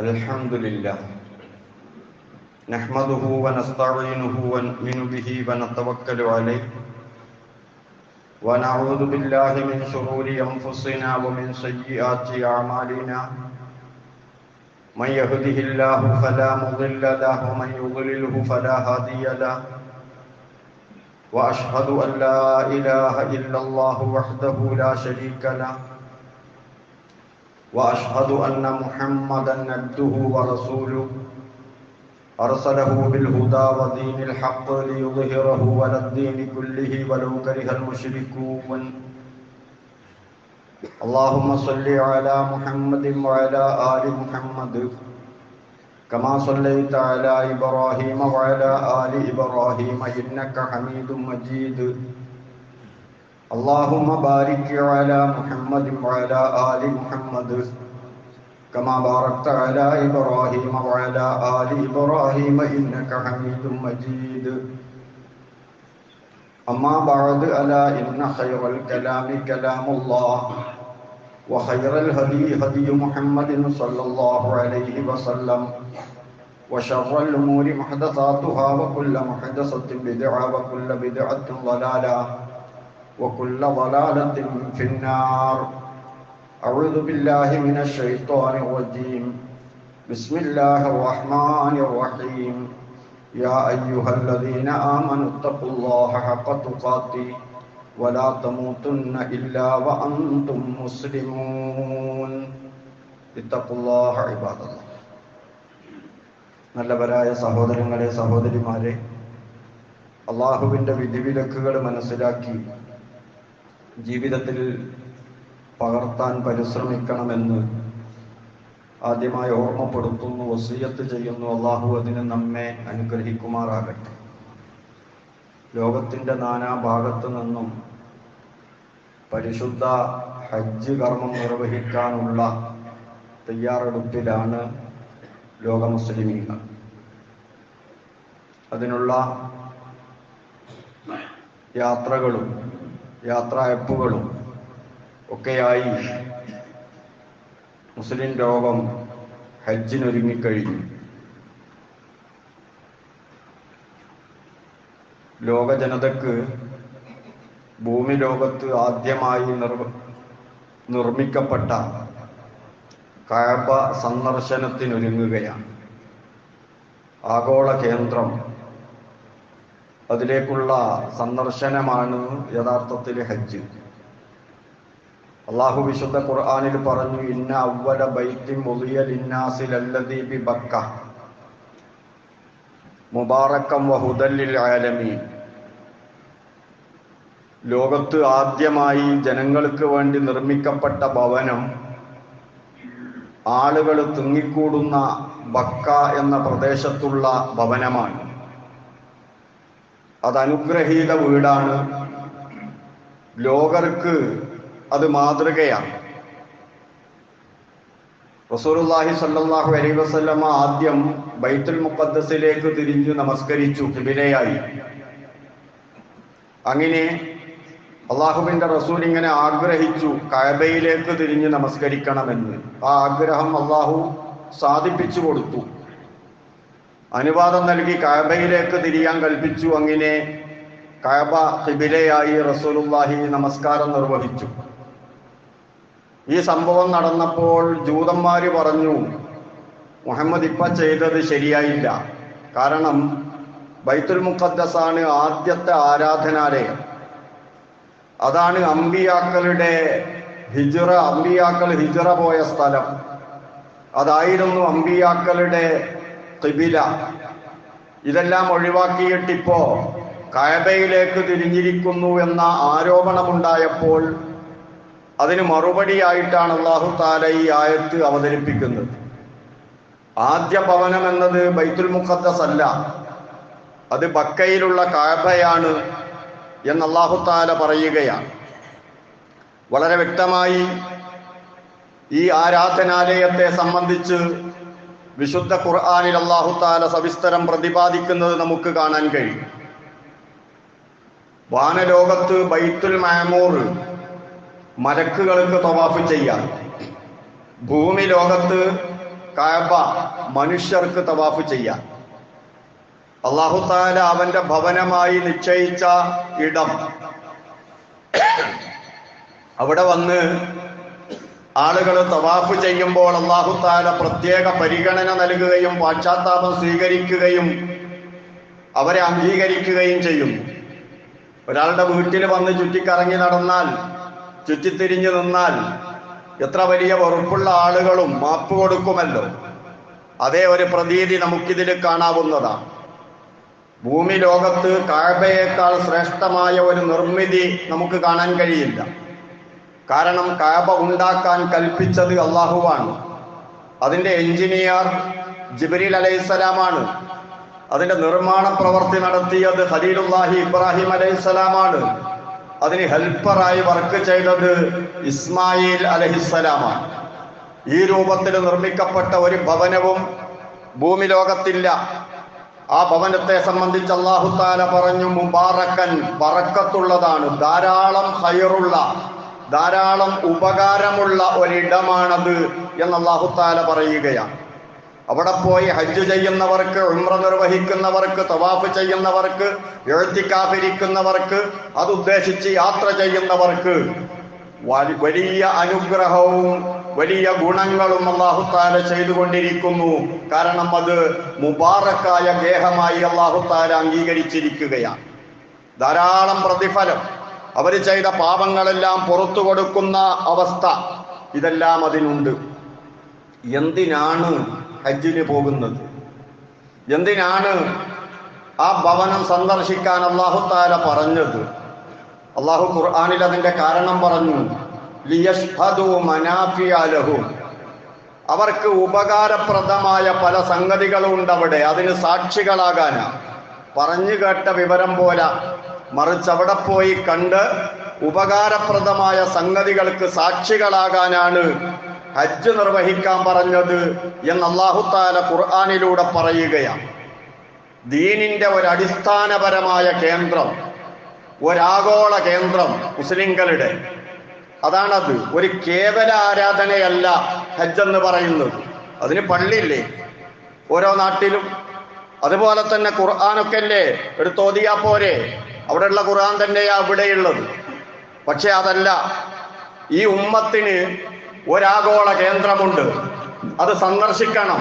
الحمد لله نحمده ونستعينه ونؤمن به ونتوكل عليه ونعوذ بالله من شرور أنفسنا ومن سيئات أعمالنا من يهده الله فلا مضل له ومن يضلله فلا هادي له وأشهد أن لا إله إلا الله وحده لا شريك له وأشهد أن محمدًا عبده ورسوله أرسله بالهدى ودين الحق ليظهره على الدين كله ولو كره المشركون اللهم صل على محمد وعلى آل محمد كما صليت على إبراهيم وعلى آل إبراهيم إنك حميد مجيد اللهم بارك على محمد وعلى آل محمد كما باركت على إبراهيم وعلى آل إبراهيم إنك حميد مجيد أما بعد ألا إن خير الكلام كلام الله وخير الهدي هدي محمد صلى الله عليه وسلم وشر الأمور محدثاتها وكل محدثة بدعة وكل بدعة ضلالة وكل ضلالة في النار أعوذ بالله من الشيطان الرجيم بسم الله الرحمن الرحيم يا أيها الذين آمنوا اتقوا الله حق تقاته ولا تموتن إلا وأنتم مسلمون اتقوا الله عباد الله നല്ലവരായ സഹോദരങ്ങളെ സഹോദരിമാരെ അല്ലാഹുവിൻ്റെ വിധിവിലക്കുകൾ മനസ്സിലാക്കി ജീവിതത്തിൽ പകർത്താൻ പരിശ്രമിക്കണമെന്ന് ആദ്യമായി ഓർമ്മപ്പെടുത്തുന്നു, വസിയത്ത് ചെയ്യുന്നു. അല്ലാഹു അതിന് നമ്മെ അനുഗ്രഹിക്കുമാറാകട്ടെ. ലോകത്തിൻ്റെ നാനാഭാഗത്തു നിന്നും പരിശുദ്ധ ഹജ്ജ് കർമ്മം നിർവഹിക്കാനുള്ള തയ്യാറെടുപ്പിലാണ് ലോക മുസ്ലിമീങ്ങൾ. അതിനുള്ള യാത്രകളും യാത്രായപ്പുകളും ഒക്കെയായി മുസ്ലിം ലോകം ഹജ്ജിനൊരുങ്ങിക്കഴിഞ്ഞു. ലോക ജനതക്ക് ഭൂമി ലോകത്ത് ആദ്യമായി നിർമ്മിക്കപ്പെട്ട കഅബ സന്ദർശനത്തിനൊരുങ്ങുകയാണ്. ആഗോള കേന്ദ്രം, അതിലേക്കുള്ള സന്ദർശനമാണ് യഥാർത്ഥത്തിൽ ഹജ്ജ്. അല്ലാഹു വിശുദ്ധ ഖുർആനിൽ പറഞ്ഞു, ഇന്ന അവ്വല ബൈത്തിൻ വുദിയ ലിന്നാസി ലല്ലദീ ബിബക്ക മുബാറകം വഹുദൽ ലിൽ ആലമീൻ. ലോകത്ത് ആദ്യമായി ജനങ്ങൾക്ക് വേണ്ടി നിർമ്മിക്കപ്പെട്ട ഭവനം ആളുകൾ തിങ്ങിക്കൂടുന്ന ബക്ക എന്ന പ്രദേശത്തുള്ള ഭവനമാണ്. അത് അനുഗ്രഹീത വീടാണ്. ലോകർക്ക് അത് മാതൃകയാണ്. റസൂലുള്ളാഹി സ്വല്ലല്ലാഹു അലൈഹി വസല്ലമ ആദ്യം ബൈത്തുൽ മുഖദ്ദസിലേക്ക് തിരിഞ്ഞു നമസ്കരിച്ചു, ഖിബിലയായി. അങ്ങനെ അള്ളാഹുവിന്റെ റസൂൽ ഇങ്ങനെ ആഗ്രഹിച്ചു, കഅബയിലേക്ക് തിരിഞ്ഞ് നമസ്കരിക്കണമെന്ന്. ആ ആഗ്രഹം അള്ളാഹു സാധിപ്പിച്ചു കൊടുത്തു, അനുവാദം നൽകി കഅബയിലേക്ക് തിരിയാൻ കൽപ്പിച്ചു. അങ്ങനെ കഅബ ഖിബിലയായി റസൂലുള്ളാഹി നമസ്കാരം നിർവഹിച്ചു. ഈ സംഭവം നടന്നപ്പോൾ ജൂതന്മാര് പറഞ്ഞു, മുഹമ്മദ് ഇപ്പ ചെയ്തത് ശരിയായില്ല. കാരണം ബൈത്തുൽ മുഖദ്ദസാണ് ആദ്യത്തെ ആരാധനാലയം. അതാണ് അമ്പിയാക്കളുടെ അമ്പിയാക്കൾ ഹിജ്റ പോയ സ്ഥലം. അതായിരുന്നു അമ്പിയാക്കളുടെ ഖിബില. ഇതെല്ലാം ഒഴിവാക്കിയിട്ടിപ്പോ കഅബയിലേക്ക് തിരിഞ്ഞിരിക്കുന്നു എന്ന ആരോപണമുണ്ടായപ്പോൾ അതിന് മറുപടിയായിട്ടാണ് അല്ലാഹു തആല ഈ ആയത്ത് അവതരിപ്പിക്കുന്നത്. ആദ്യ ഭവനം എന്നത് ബൈത്തുൽ മുഖദ്ദസ് അല്ല, അത് ബക്കയിലുള്ള കഅബയാണ് എന്ന് അല്ലാഹു തആല പറയുകയാണ്. വളരെ വ്യക്തമായി ഈ ആരാധനാലയത്തെ സംബന്ധിച്ച് വിശുദ്ധ ഖുർആനിൽ അല്ലാഹു തആല സവിസ്തരം പ്രതിപാദിക്കുന്നത് നമുക്ക് കാണാൻ കഴിയും. വാനലോകത്ത് ബൈത്തുൽ മഅമൂർ മലക്കുകൾക്ക് തവാഫ് ചെയ്യാം. ഭൂമി ലോകത്ത് കഅബ മനുഷ്യർക്ക് തവാഫ് ചെയ്യാൻ. അല്ലാഹു തആല അവന്റെ ഭവനമായി നിശ്ചയിച്ച ഇടം, അവിടെ വന്ന് ആളുകൾ തവാഫ് ചെയ്യുമ്പോൾ അല്ലാഹു തആല പ്രത്യേക പരിഗണന നൽകുകയും പാശ്ചാത്താപം സ്വീകരിക്കുകയും അവരെ അംഗീകരിക്കുകയും ചെയ്യുന്നു. ഒരാളുടെ വീട്ടിൽ വന്ന് ചുറ്റിക്കറങ്ങി നടന്നാൽ, ചുറ്റിത്തിരിഞ്ഞു നിന്നാൽ എത്ര വലിയ വെറുപ്പുള്ള ആളുകളും മാപ്പ് കൊടുക്കുമല്ലോ. അതേ ഒരു പ്രതീതി നമുക്കിതിൽ കാണാവുന്നതാണ്. ഭൂമി ലോകത്ത് കഅബയേക്കാൾ ശ്രേഷ്ഠമായ ഒരു നിർമ്മിതി നമുക്ക് കാണാൻ കഴിയില്ല. കാരണം കഅബ ഉണ്ടാക്കാൻ കൽപ്പിച്ചത് അല്ലാഹുവാണ്. അതിൻ്റെ എഞ്ചിനീയർ ജിബ്രീൽ അലൈഹിസ്സലാമാണ്. അതിൻ്റെ നിർമ്മാണ പ്രവൃത്തി നടത്തിയത് ഖലീലുല്ലാഹി ഇബ്രാഹിം അലൈഹിസ്സലാമാണ്. അതിന് ഹെൽപ്പറായി വർക്ക് ചെയ്തത് ഇസ്മായിൽ അലൈഹിസ്സലാമാണ്. ഈ രൂപത്തിൽ നിർമ്മിക്കപ്പെട്ട ഒരു ഭവനവും ഭൂമി ലോകത്തില്ല. ആ ഭവനത്തെ സംബന്ധിച്ച് അല്ലാഹു തആല പറഞ്ഞു, മുബാറക്കൻ, ബറക്കത്തുള്ളതാണ്, ധാരാളം ഖൈറുള്ള, ധാരാളം ഉപകാരമുള്ള ഒരിടമാണത് എന്ന് അല്ലാഹു തആല പറയുകയാണ്. അവിടെ പോയി ഹജ്ജ് ചെയ്യുന്നവർക്ക്, ഉംറ നിർവഹിക്കുന്നവർക്ക്, തവാഫ് ചെയ്യുന്നവർക്ക്, ഇഅ്തികാഫിരിക്കുന്നവർക്ക്, അതുദ്ദേശിച്ച് യാത്ര ചെയ്യുന്നവർക്ക് വലിയ അനുഗ്രഹവും വലിയ ഗുണങ്ങളും അല്ലാഹു തആല ചെയ്തുകൊണ്ടിരിക്കുന്നു. കാരണം അത് മുബാറക്കായ ഗേഹമായി അല്ലാഹു തആല അംഗീകരിച്ചിരിക്കുകയാണ്. ധാരാളം പ്രതിഫലം, അവർ ചെയ്ത പാപങ്ങളെല്ലാം പുറത്തു കൊടുക്കുന്ന അവസ്ഥ, ഇതെല്ലാം അതിനുണ്ട്. എന്തിനാണ് ഹജ്ജിന് പോകുന്നത്? എന്തിനാണ് ആ ഭവനം സന്ദർശിക്കാൻ അല്ലാഹു തആല പറഞ്ഞത്? അല്ലാഹു ഖുർആനിൽ അതിന്റെ കാരണം പറഞ്ഞു, ലിയഷ്ഹദു മനാഫിഅ ലഹും. അവർക്ക് ഉപകാരപ്രദമായ പല സംഗതികളും ഉണ്ട് അവിടെ, അതിന് സാക്ഷികളാകാനാ. പറഞ്ഞു കേട്ട വിവരം പോലെ, മറിച്ച് അവിടെ പോയി കണ്ട് ഉപകാരപ്രദമായ സംഗതികൾക്ക് സാക്ഷികളാകാനാണ് ഹജ്ജ് നിർവഹിക്കാൻ പറഞ്ഞത് എന്ന് അല്ലാഹു തആല ഖുർആനിലൂടെ പറയുകയാണ്. ദീനിന്റെ ഒരു അടിസ്ഥാനപരമായ കേന്ദ്രം, ഒരാഗോള കേന്ദ്രം മുസ്ലിങ്ങളുടെ, അതാണത്. ഒരു കേവല ആരാധനയല്ല ഹജ്ജ് എന്ന് പറയുന്നത്. അതിന് പള്ളിയില്ലേ ഓരോ നാട്ടിലും? അതുപോലെ തന്നെ ഖുർആനൊക്കെ അല്ലേ എടുത്ത് ഓതിയാ പോരെ? അവിടെയുള്ള ഖുർആൻ തന്നെയാ ഇവിടെയുള്ളത്. പക്ഷെ അതല്ല, ഈ ഉമ്മത്തിന് ഒരാഗോള കേന്ദ്രമുണ്ട്, അത് സന്ദർശിക്കണം.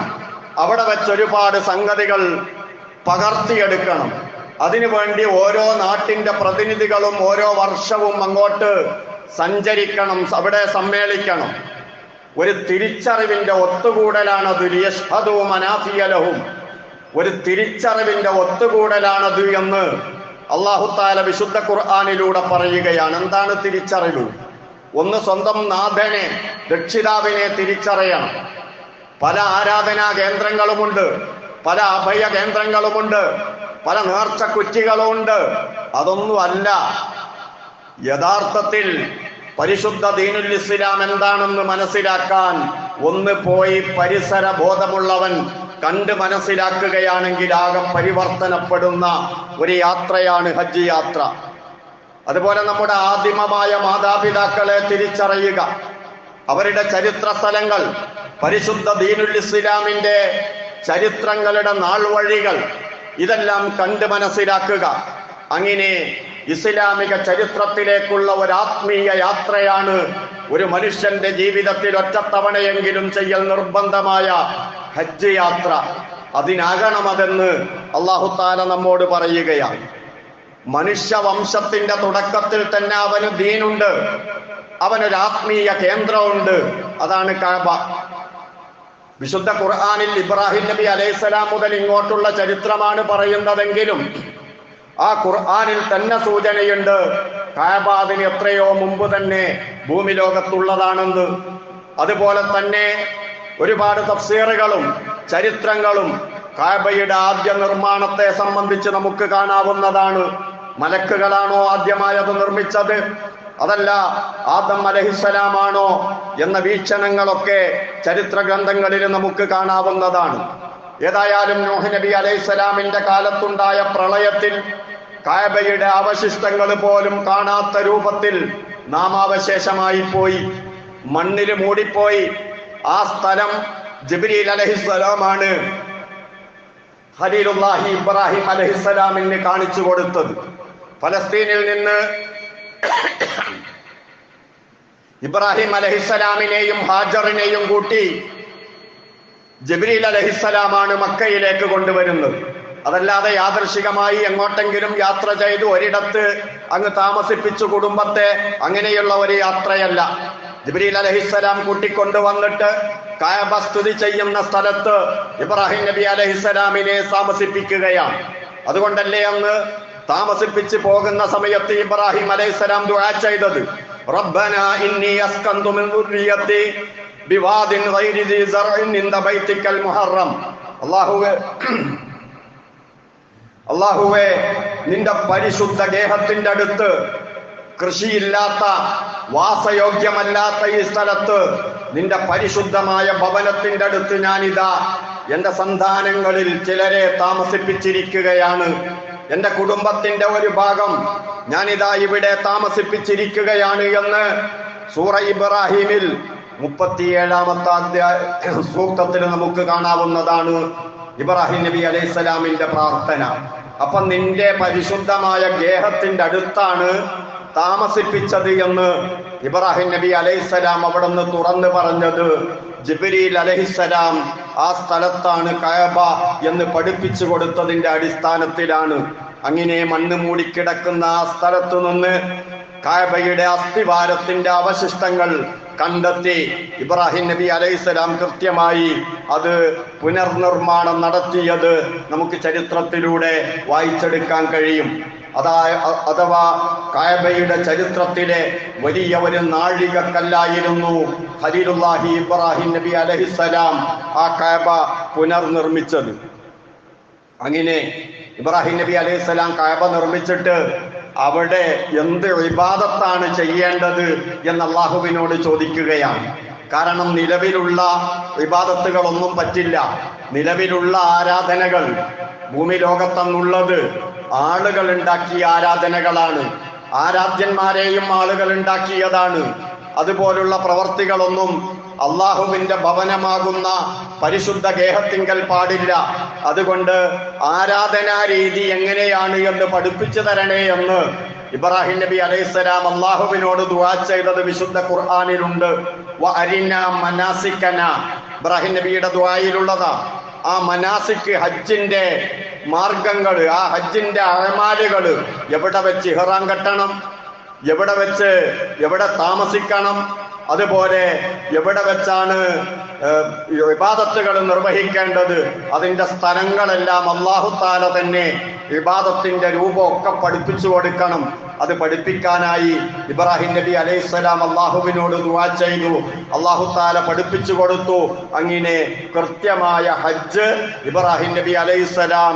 അവിടെ വെച്ചൊരുപാട് സംഗതികൾ പകർത്തിയെടുക്കണം. അതിനുവേണ്ടി ഓരോ നാട്ടിന്റെ പ്രതിനിധികളും ഓരോ വർഷവും അങ്ങോട്ട് സഞ്ചരിക്കണം, അവിടെ സമ്മേളിക്കണം. ഒരു തിരിച്ചറിവിന്റെ ഒത്തുകൂടലാണത്. ലിയഷ്ഹദു മനാഫിഅ ലഹും, ഒരു തിരിച്ചറിവിന്റെ ഒത്തുകൂടലാണത് എന്ന് അല്ലാഹു തആല വിശുദ്ധ ഖുർആനിലൂടെ പറയുകയാണ്. എന്താണ് തിരിച്ചറിവ്? ഒന്ന്, സ്വന്തം നാഥനെ, രക്ഷിതാവിനെ തിരിച്ചറിയണം. പല ആരാധനാ കേന്ദ്രങ്ങളുമുണ്ട്, പല അഭയ കേന്ദ്രങ്ങളുമുണ്ട്, പല നേർച്ച കുറ്റികളുമുണ്ട്. അതൊന്നും അല്ല യഥാർത്ഥത്തിൽ പരിശുദ്ധ ദീനുൽ ഇസ്ലാം എന്താണെന്ന് മനസ്സിലാക്കാൻ ഒന്ന് പോയി പരിസര ബോധമുള്ളവൻ കണ്ട് മനസ്സിലാക്കുകയാണെങ്കിൽ ആകെ പരിവർത്തനപ്പെടുന്ന ഒരു യാത്രയാണ് ഹജ്ജ് യാത്ര. അതുപോലെ നമ്മുടെ ആദിമമായ മാതാപിതാക്കളെ തിരിച്ചറിയുക, അവരുടെ ചരിത്ര സ്ഥലങ്ങൾ, പരിശുദ്ധ ദീനുൽ ഇസ്ലാമിന്റെ ചരിത്രങ്ങളുടെ നാൾവഴികൾ, ഇതെല്ലാം കണ്ട് മനസ്സിലാക്കുക. അങ്ങനെ ഇസ്ലാമിക ചരിത്രത്തിലേക്കുള്ള ഒരു ആത്മീയ യാത്രയാണ് ഒരു മനുഷ്യന്റെ ജീവിതത്തിൽ ഒറ്റത്തവണയെങ്കിലും ചെയ്യൽ നിർബന്ധമായ ഹജ്ജ് യാത്ര. അതിനാകണമെന്ന് അല്ലാഹു തആല നമ്മോട് പറയുകയാണ്. മനുഷ്യവംശത്തിന്റെ തുടക്കത്തിൽ തന്നെ അവന് ദീനുണ്ട്, അവനൊരു ആത്മീയ കേന്ദ്രമുണ്ട്, അതാണ് കഅബ. വിശുദ്ധ ഖുർആനിൽ ഇബ്രാഹിം നബി അലൈഹിസ്സലാം മുതൽ ഇങ്ങോട്ടുള്ള ചരിത്രമാണ് പറയുന്നതെങ്കിലും ആ ഖുർആനിൽ തന്നെ സൂചനയുണ്ട് കഅബ അതിന് എത്രയോ മുമ്പ് തന്നെ ഭൂമി ലോകത്തുള്ളതാണെന്ന്. അതുപോലെ തന്നെ ഒരുപാട് തഫ്സീറുകളും ചരിത്രങ്ങളും കഅബയുടെ ആദ്യ നിർമ്മാണത്തെ സംബന്ധിച്ച് നമുക്ക് കാണാവുന്നതാണ്. മലക്കുകളാണോ ആദ്യമായി അത് നിർമ്മിച്ചത്, അതല്ല ആദം അലൈഹിസ്സലാമാണോ എന്ന വീക്ഷണങ്ങളൊക്കെ ചരിത്ര ഗ്രന്ഥങ്ങളിൽ നമുക്ക് കാണാവുന്നതാണ്. ഏതായാലും നൂഹ് നബി അലൈഹിസ്സലാമിന്റെ കാലത്തുണ്ടായ പ്രളയത്തിൽ കഅബയുടെ അവശിഷ്ടങ്ങൾ പോലും കാണാത്ത രൂപത്തിൽ നാമാവശേഷമായി പോയി, മണ്ണിൽ മൂടിപ്പോയി. ആ സ്ഥലം ജിബ്രീൽ അലൈഹിസ്സലാമാണ് ഖലീലുല്ലാഹി ഇബ്രാഹിം അലൈഹിസ്സലാമിന് കാണിച്ചു കൊടുത്തത്. ഫലസ്തീനിൽ നിന്ന് ഇബ്രാഹിം അലൈഹിസ്സലാമിനെയും ഹാജറിനെയും കൂട്ടി ജിബ്രീൽ അലൈഹിസ്സലാമാണ് മക്കയിലേക്ക് കൊണ്ടുവരുന്നത്. അതല്ലാതെ യാദൃശികമായി എങ്ങോട്ടെങ്കിലും യാത്ര ചെയ്ത് ഒരിടത്ത് അങ്ങ് താമസിപ്പിച്ചു കുടുംബത്തെ, അങ്ങനെയുള്ള ഒരു യാത്രയല്ല. ജിബ്രീൽ അലൈഹിസ്സലാം കൂട്ടിക്കൊണ്ടുവന്നിട്ട് കഅബ സ്തുതി ചെയ്യുന്ന സ്ഥലത്ത് ഇബ്രാഹിം നബി അലൈഹിസ്സലാമിനെ താമസിപ്പിക്കുകയാണ്. അതുകൊണ്ടല്ലേ അന്ന് താമസിപ്പിച്ച് പോകുന്ന സമയത്ത് ഇബ്രാഹിം അലൈഹിസ്സലാം ദുആ ചെയ്തത്, റബ്ബനാ ഇന്നി അസ്കന്തു മിൻ ദുർരിയത്തി ബിവാദിൻ ഗൈരി ദി സർഇൻ ഇൻദ ബൈതിക്കൽ മുഹറം. അല്ലാഹുവേ നിന്റെ പരിശുദ്ധ ഗേഹത്തിന്റെ അടുത്ത്, കൃഷിയില്ലാത്ത വാസയോഗ്യമല്ലാത്ത ഈ സ്ഥലത്ത്, നിന്റെ പരിശുദ്ധമായ ഭവനത്തിന്റെ അടുത്ത് ഞാനിതാ എന്റെ സന്താനങ്ങളിൽ ചിലരെ താമസിപ്പിച്ചിരിക്കുകയാണ്. എന്റെ കുടുംബത്തിന്റെ ഒരു ഭാഗം ഞാനിതാ ഇവിടെ താമസിപ്പിച്ചിരിക്കുകയാണ് എന്ന് സൂറ ഇബ്രാഹിമിൽ 37-ാമത്തെ സൂക്തത്തിൽ നമുക്ക് കാണാവുന്നതാണ് ഇബ്രാഹിം നബി അലൈഹിസ്സലാമിന്റെ പ്രാർത്ഥന. അപ്പൊ നിന്റെ പരിശുദ്ധമായ ഗേഹത്തിന്റെ അടുത്താണ് താമസിപ്പിച്ചത് എന്ന് ഇബ്രാഹിം നബി അലൈഹിസ്സലാം അവിടെ നിന്ന് തുറന്നു പറഞ്ഞത് ജിബ്രീൽ അലൈഹിസ്സലാം ആ സ്ഥലത്താണ് കഅബ എന്ന് പഠിപ്പിച്ചു കൊടുത്തതിന്റെ അടിസ്ഥാനത്തിലാണ്. അങ്ങനെ മണ്ണ് മൂടിക്കിടക്കുന്ന ആ സ്ഥലത്തു നിന്ന് കഅബയുടെ അസ്ഥിവാരത്തിന്റെ അവശിഷ്ടങ്ങൾ കണ്ടെത്തി ഇബ്രാഹിം നബി അലൈഹിസ്സലാം കൃത്യമായി അത് പുനർനിർമ്മാണം നടത്തിയത് നമുക്ക് ചരിത്രത്തിലൂടെ വായിച്ചെടുക്കാൻ കഴിയും. അഥവാ കഅബയുടെ ചരിത്രത്തിലെ വലിയ ഒരു നാഴികക്കല്ലായിരുന്നു ഖലീലുല്ലാഹി ഇബ്രാഹിം നബി അലൈഹിസ്സലാം ആ കഅബ പുനർനിർമ്മിച്ചത്. അങ്ങനെ ഇബ്രാഹിം നബി അലൈഹിസ്സലാം കഅബ നിർമ്മിച്ചിട്ട് അവിടെ എന്ത് ഇബാദത്താണ് ചെയ്യേണ്ടത് എന്ന് അല്ലാഹുവിനോട് ചോദിക്കുകയാണ്. കാരണം നിലവിലുള്ള ഇബാദത്തുകളൊന്നും പറ്റില്ല. നിലവിലുള്ള ആരാധനകൾ ഭൂമി ലോകത്തെന്നുള്ളത് ആളുകൾ ഉണ്ടാക്കിയ ആരാധനകളാണ്. ആരാധ്യന്മാരെയും ആളുകൾ ഉണ്ടാക്കിയതാണ്. അതുപോലുള്ള പ്രവർത്തികളൊന്നും അള്ളാഹുവിന്റെ ഭവനമാകുന്ന പരിശുദ്ധ ഗേഹത്തിങ്കൽ പാടില്ല. അതുകൊണ്ട് ആരാധനാ രീതി എങ്ങനെയാണ് എന്ന് പഠിപ്പിച്ചു തരണേ എന്ന് ഇബ്രാഹിം നബി അലൈഹിസ്സലാം അള്ളാഹുവിനോട് ദുആ ചെയ്തത് വിശുദ്ധ ഖുർആനിലുണ്ട്. വഅരിനാ മനാസിക്കനാ, ഇബ്രാഹിം നബിയുടെ ദുആയിലുള്ളതാ. ആ മനാസിക്, ഹജ്ജിന്റെ മാർഗങ്ങൾ, ആ ഹജ്ജിന്റെ അഅമാലുകൾ, എവിടെ വെച്ച് ഇഹ്റാം കെട്ടണം, എവിടെ താമസിക്കണം, അതുപോലെ എവിടെ വെച്ചാണ് ഇബാദത്തുകൾ നിർവഹിക്കേണ്ടത്, അതിന്റെ സ്ഥലങ്ങളെല്ലാം അല്ലാഹു തആല തന്നെ ഇബാദത്തിന്റെ രൂപമൊക്കെ പഠിപ്പിച്ചു കൊടുക്കണം. അത് പഠിപ്പിക്കാനായി ഇബ്രാഹിം നബി അലൈഹിസ്സലാം അല്ലാഹുവിനോട് ദുആ ചെയ്തു. അല്ലാഹു തആല പഠിപ്പിച്ചു കൊടുത്തു. അങ്ങനെ കൃത്യമായ ഹജ്ജ് ഇബ്രാഹിം നബി അലൈഹിസ്സലാം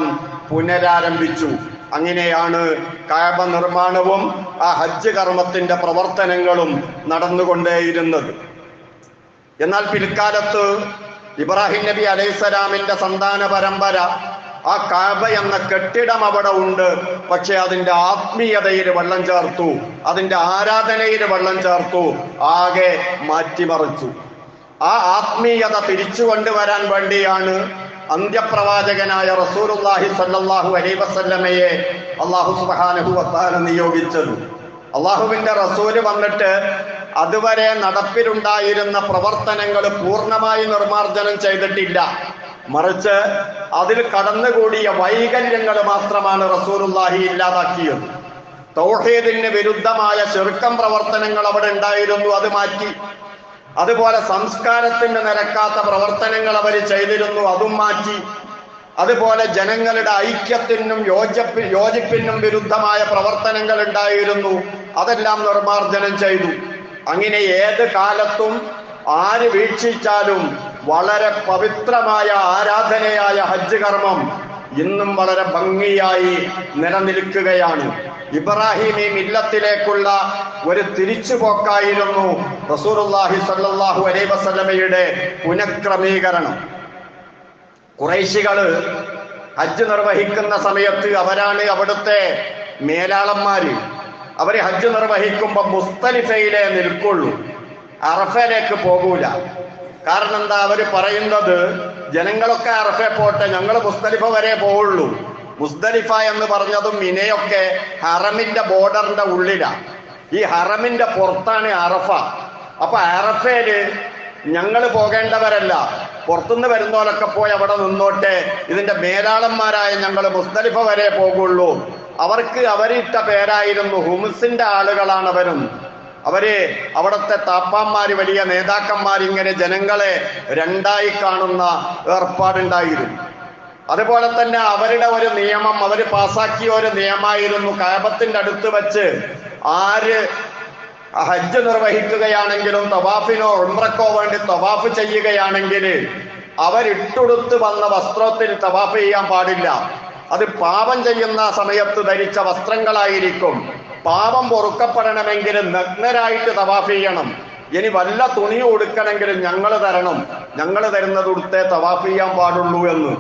പുനരാരംഭിച്ചു. അങ്ങനെയാണ് കഅബ നിർമ്മാണവും ആ ഹജ്ജ് കർമ്മത്തിന്റെ പ്രവർത്തനങ്ങളും നടന്നുകൊണ്ടേയിരുന്നത്. എന്നാൽ പിൽക്കാലത്ത് ഇബ്രാഹിം നബി അലൈഹിസ്സലാമിന്റെ സന്താന പരമ്പര ആ കഅബ എന്ന കെട്ടിടം അവിടെ ഉണ്ട്. പക്ഷെ അതിന്റെ ആത്മീയതയിൽ വെള്ളം ചേർത്തു, അതിന്റെ ആരാധനയിൽ വെള്ളം ചേർത്തു, ആകെ മാറ്റിമറിച്ചു. ആ ആത്മീയത തിരിച്ചു കൊണ്ടുവരാൻ വേണ്ടിയാണ് അന്ത്യപ്രവാചകനായ റസൂലുള്ളാഹി സ്വല്ലല്ലാഹു അലൈഹി വസല്ലമയെ അല്ലാഹു സുബ്ഹാനഹു വ തആല നിയോഗിച്ചത്. അല്ലാഹുവിന്റെ റസൂല് വന്നിട്ട് അതുവരെ നടപ്പിലുണ്ടായിരുന്ന പ്രവർത്തനങ്ങൾ പൂർണ്ണമായി നിർമ്മാർജ്ജനം ചെയ്തിട്ടില്ല. മറിച്ച് അതിൽ കടന്നുകൂടിയ വൈകല്യങ്ങൾ മാത്രമാണ് റസൂലുള്ളാഹി ഇല്ലാതാക്കിയത്. തൗഹീദിന് വിരുദ്ധമായ ശിർക്കം പ്രവർത്തനങ്ങൾ അവിടെ ഉണ്ടായിരുന്നു, അത് മാറ്റി. അതുപോലെ സംസ്കാരത്തിന് നിരക്കാത്ത പ്രവർത്തനങ്ങൾ അവർ ചെയ്തിരുന്നു, അതും മാറ്റി. അതുപോലെ ജനങ്ങളുടെ ഐക്യത്തിനും യോജിപ്പിനും വിരുദ്ധമായ പ്രവർത്തനങ്ങൾ ഉണ്ടായിരുന്നു, അതെല്ലാം നിർമ്മാർജ്ജനം ചെയ്തു. അങ്ങനെ ഏത് കാലത്തും ആര് വീക്ഷിച്ചാലും വളരെ പവിത്രമായ ആരാധനയായ ഹജ്ജ് കർമ്മം ഇന്നും വളരെ ഭംഗിയായി നിലനിൽക്കുകയാണ്. ഇബ്രാഹിമി മില്ലത്തിലേക്കുള്ള ഒരു തിരിച്ചുപോക്കായിരുന്നു റസൂലുള്ളാഹി സ്വല്ലല്ലാഹു അലൈഹി വസല്ലമയുടെ പുനഃക്രമീകരണം. ഖുറൈശികള് ഹജ്ജ് നിർവഹിക്കുന്ന സമയത്ത് അവരാണ് അവിടുത്തെ മേലാളന്മാര്. അവര് ഹജ്ജ് നിർവഹിക്കുമ്പോൾ മുസ്തലിഫയിലേ നിൽക്കുള്ളൂ, അറഫയിലേക്ക് പോകൂല. കാരണം എന്താ? അവര് പറയുന്നത് ജനങ്ങളൊക്കെ അറഫെ പോട്ടെ, ഞങ്ങൾ മുസ്ദലിഫ വരെ പോവുള്ളൂ. മുസ്ദലിഫ എന്ന് പറഞ്ഞതും മിനയൊക്കെ ഹറമിന്റെ ബോർഡറിന്റെ ഉള്ളിലാണ്. ഈ ഹറമിന്റെ പുറത്താണ് അറഫ. അപ്പൊ അറഫയില് ഞങ്ങൾ പോകേണ്ടവരല്ല, പുറത്തുനിന്ന് വരുന്നവരൊക്കെ പോയി അവിടെ നിന്നോട്ടെ, ഇതിന്റെ മേലാളന്മാരായ ഞങ്ങൾ മുസ്ദലിഫ വരെ പോകുള്ളൂ. അവർക്ക് അവരിട്ട പേരായിരുന്നു ഹുംസിന്റെ ആളുകളാണ് അവരും. അവര് അവിടുത്തെ താപ്പാന്മാര്, വലിയ നേതാക്കന്മാർ ഇങ്ങനെ ജനങ്ങളെ രണ്ടായി കാണുന്ന ഏർപ്പാടുണ്ടായിരുന്നു. അതുപോലെ തന്നെ അവരുടെ ഒരു നിയമം, അവര് പാസാക്കിയ ഒരു നിയമമായിരുന്നു, കഅബത്തിന്റെ അടുത്ത് വെച്ച് ആര് ഹജ്ജ് നിർവഹിക്കുകയാണെങ്കിലും തവാഫിനോ ഉംറക്കോ വേണ്ടി തവാഫ് ചെയ്യുകയാണെങ്കിൽ അവരിട്ടുടുത്ത് വന്ന വസ്ത്രത്തിൽ തവാഫ് ചെയ്യാൻ പാടില്ല. അത് പാപം ചെയ്യുന്ന സമയത്ത് ധരിച്ച വസ്ത്രങ്ങളായിരിക്കും. പാപം പൊറുക്കപ്പെടണമെങ്കിൽ നഗ്നരായിട്ട് തവാഫ് ചെയ്യണം. ഇനി വല്ല തുണി ഉടുക്കണമെങ്കിലും ഞങ്ങൾ തരണം, ഞങ്ങൾ തരുന്നത് ഉടുത്തേ തവാഫ് ചെയ്യാൻ പാടുള്ളൂ എന്ന്.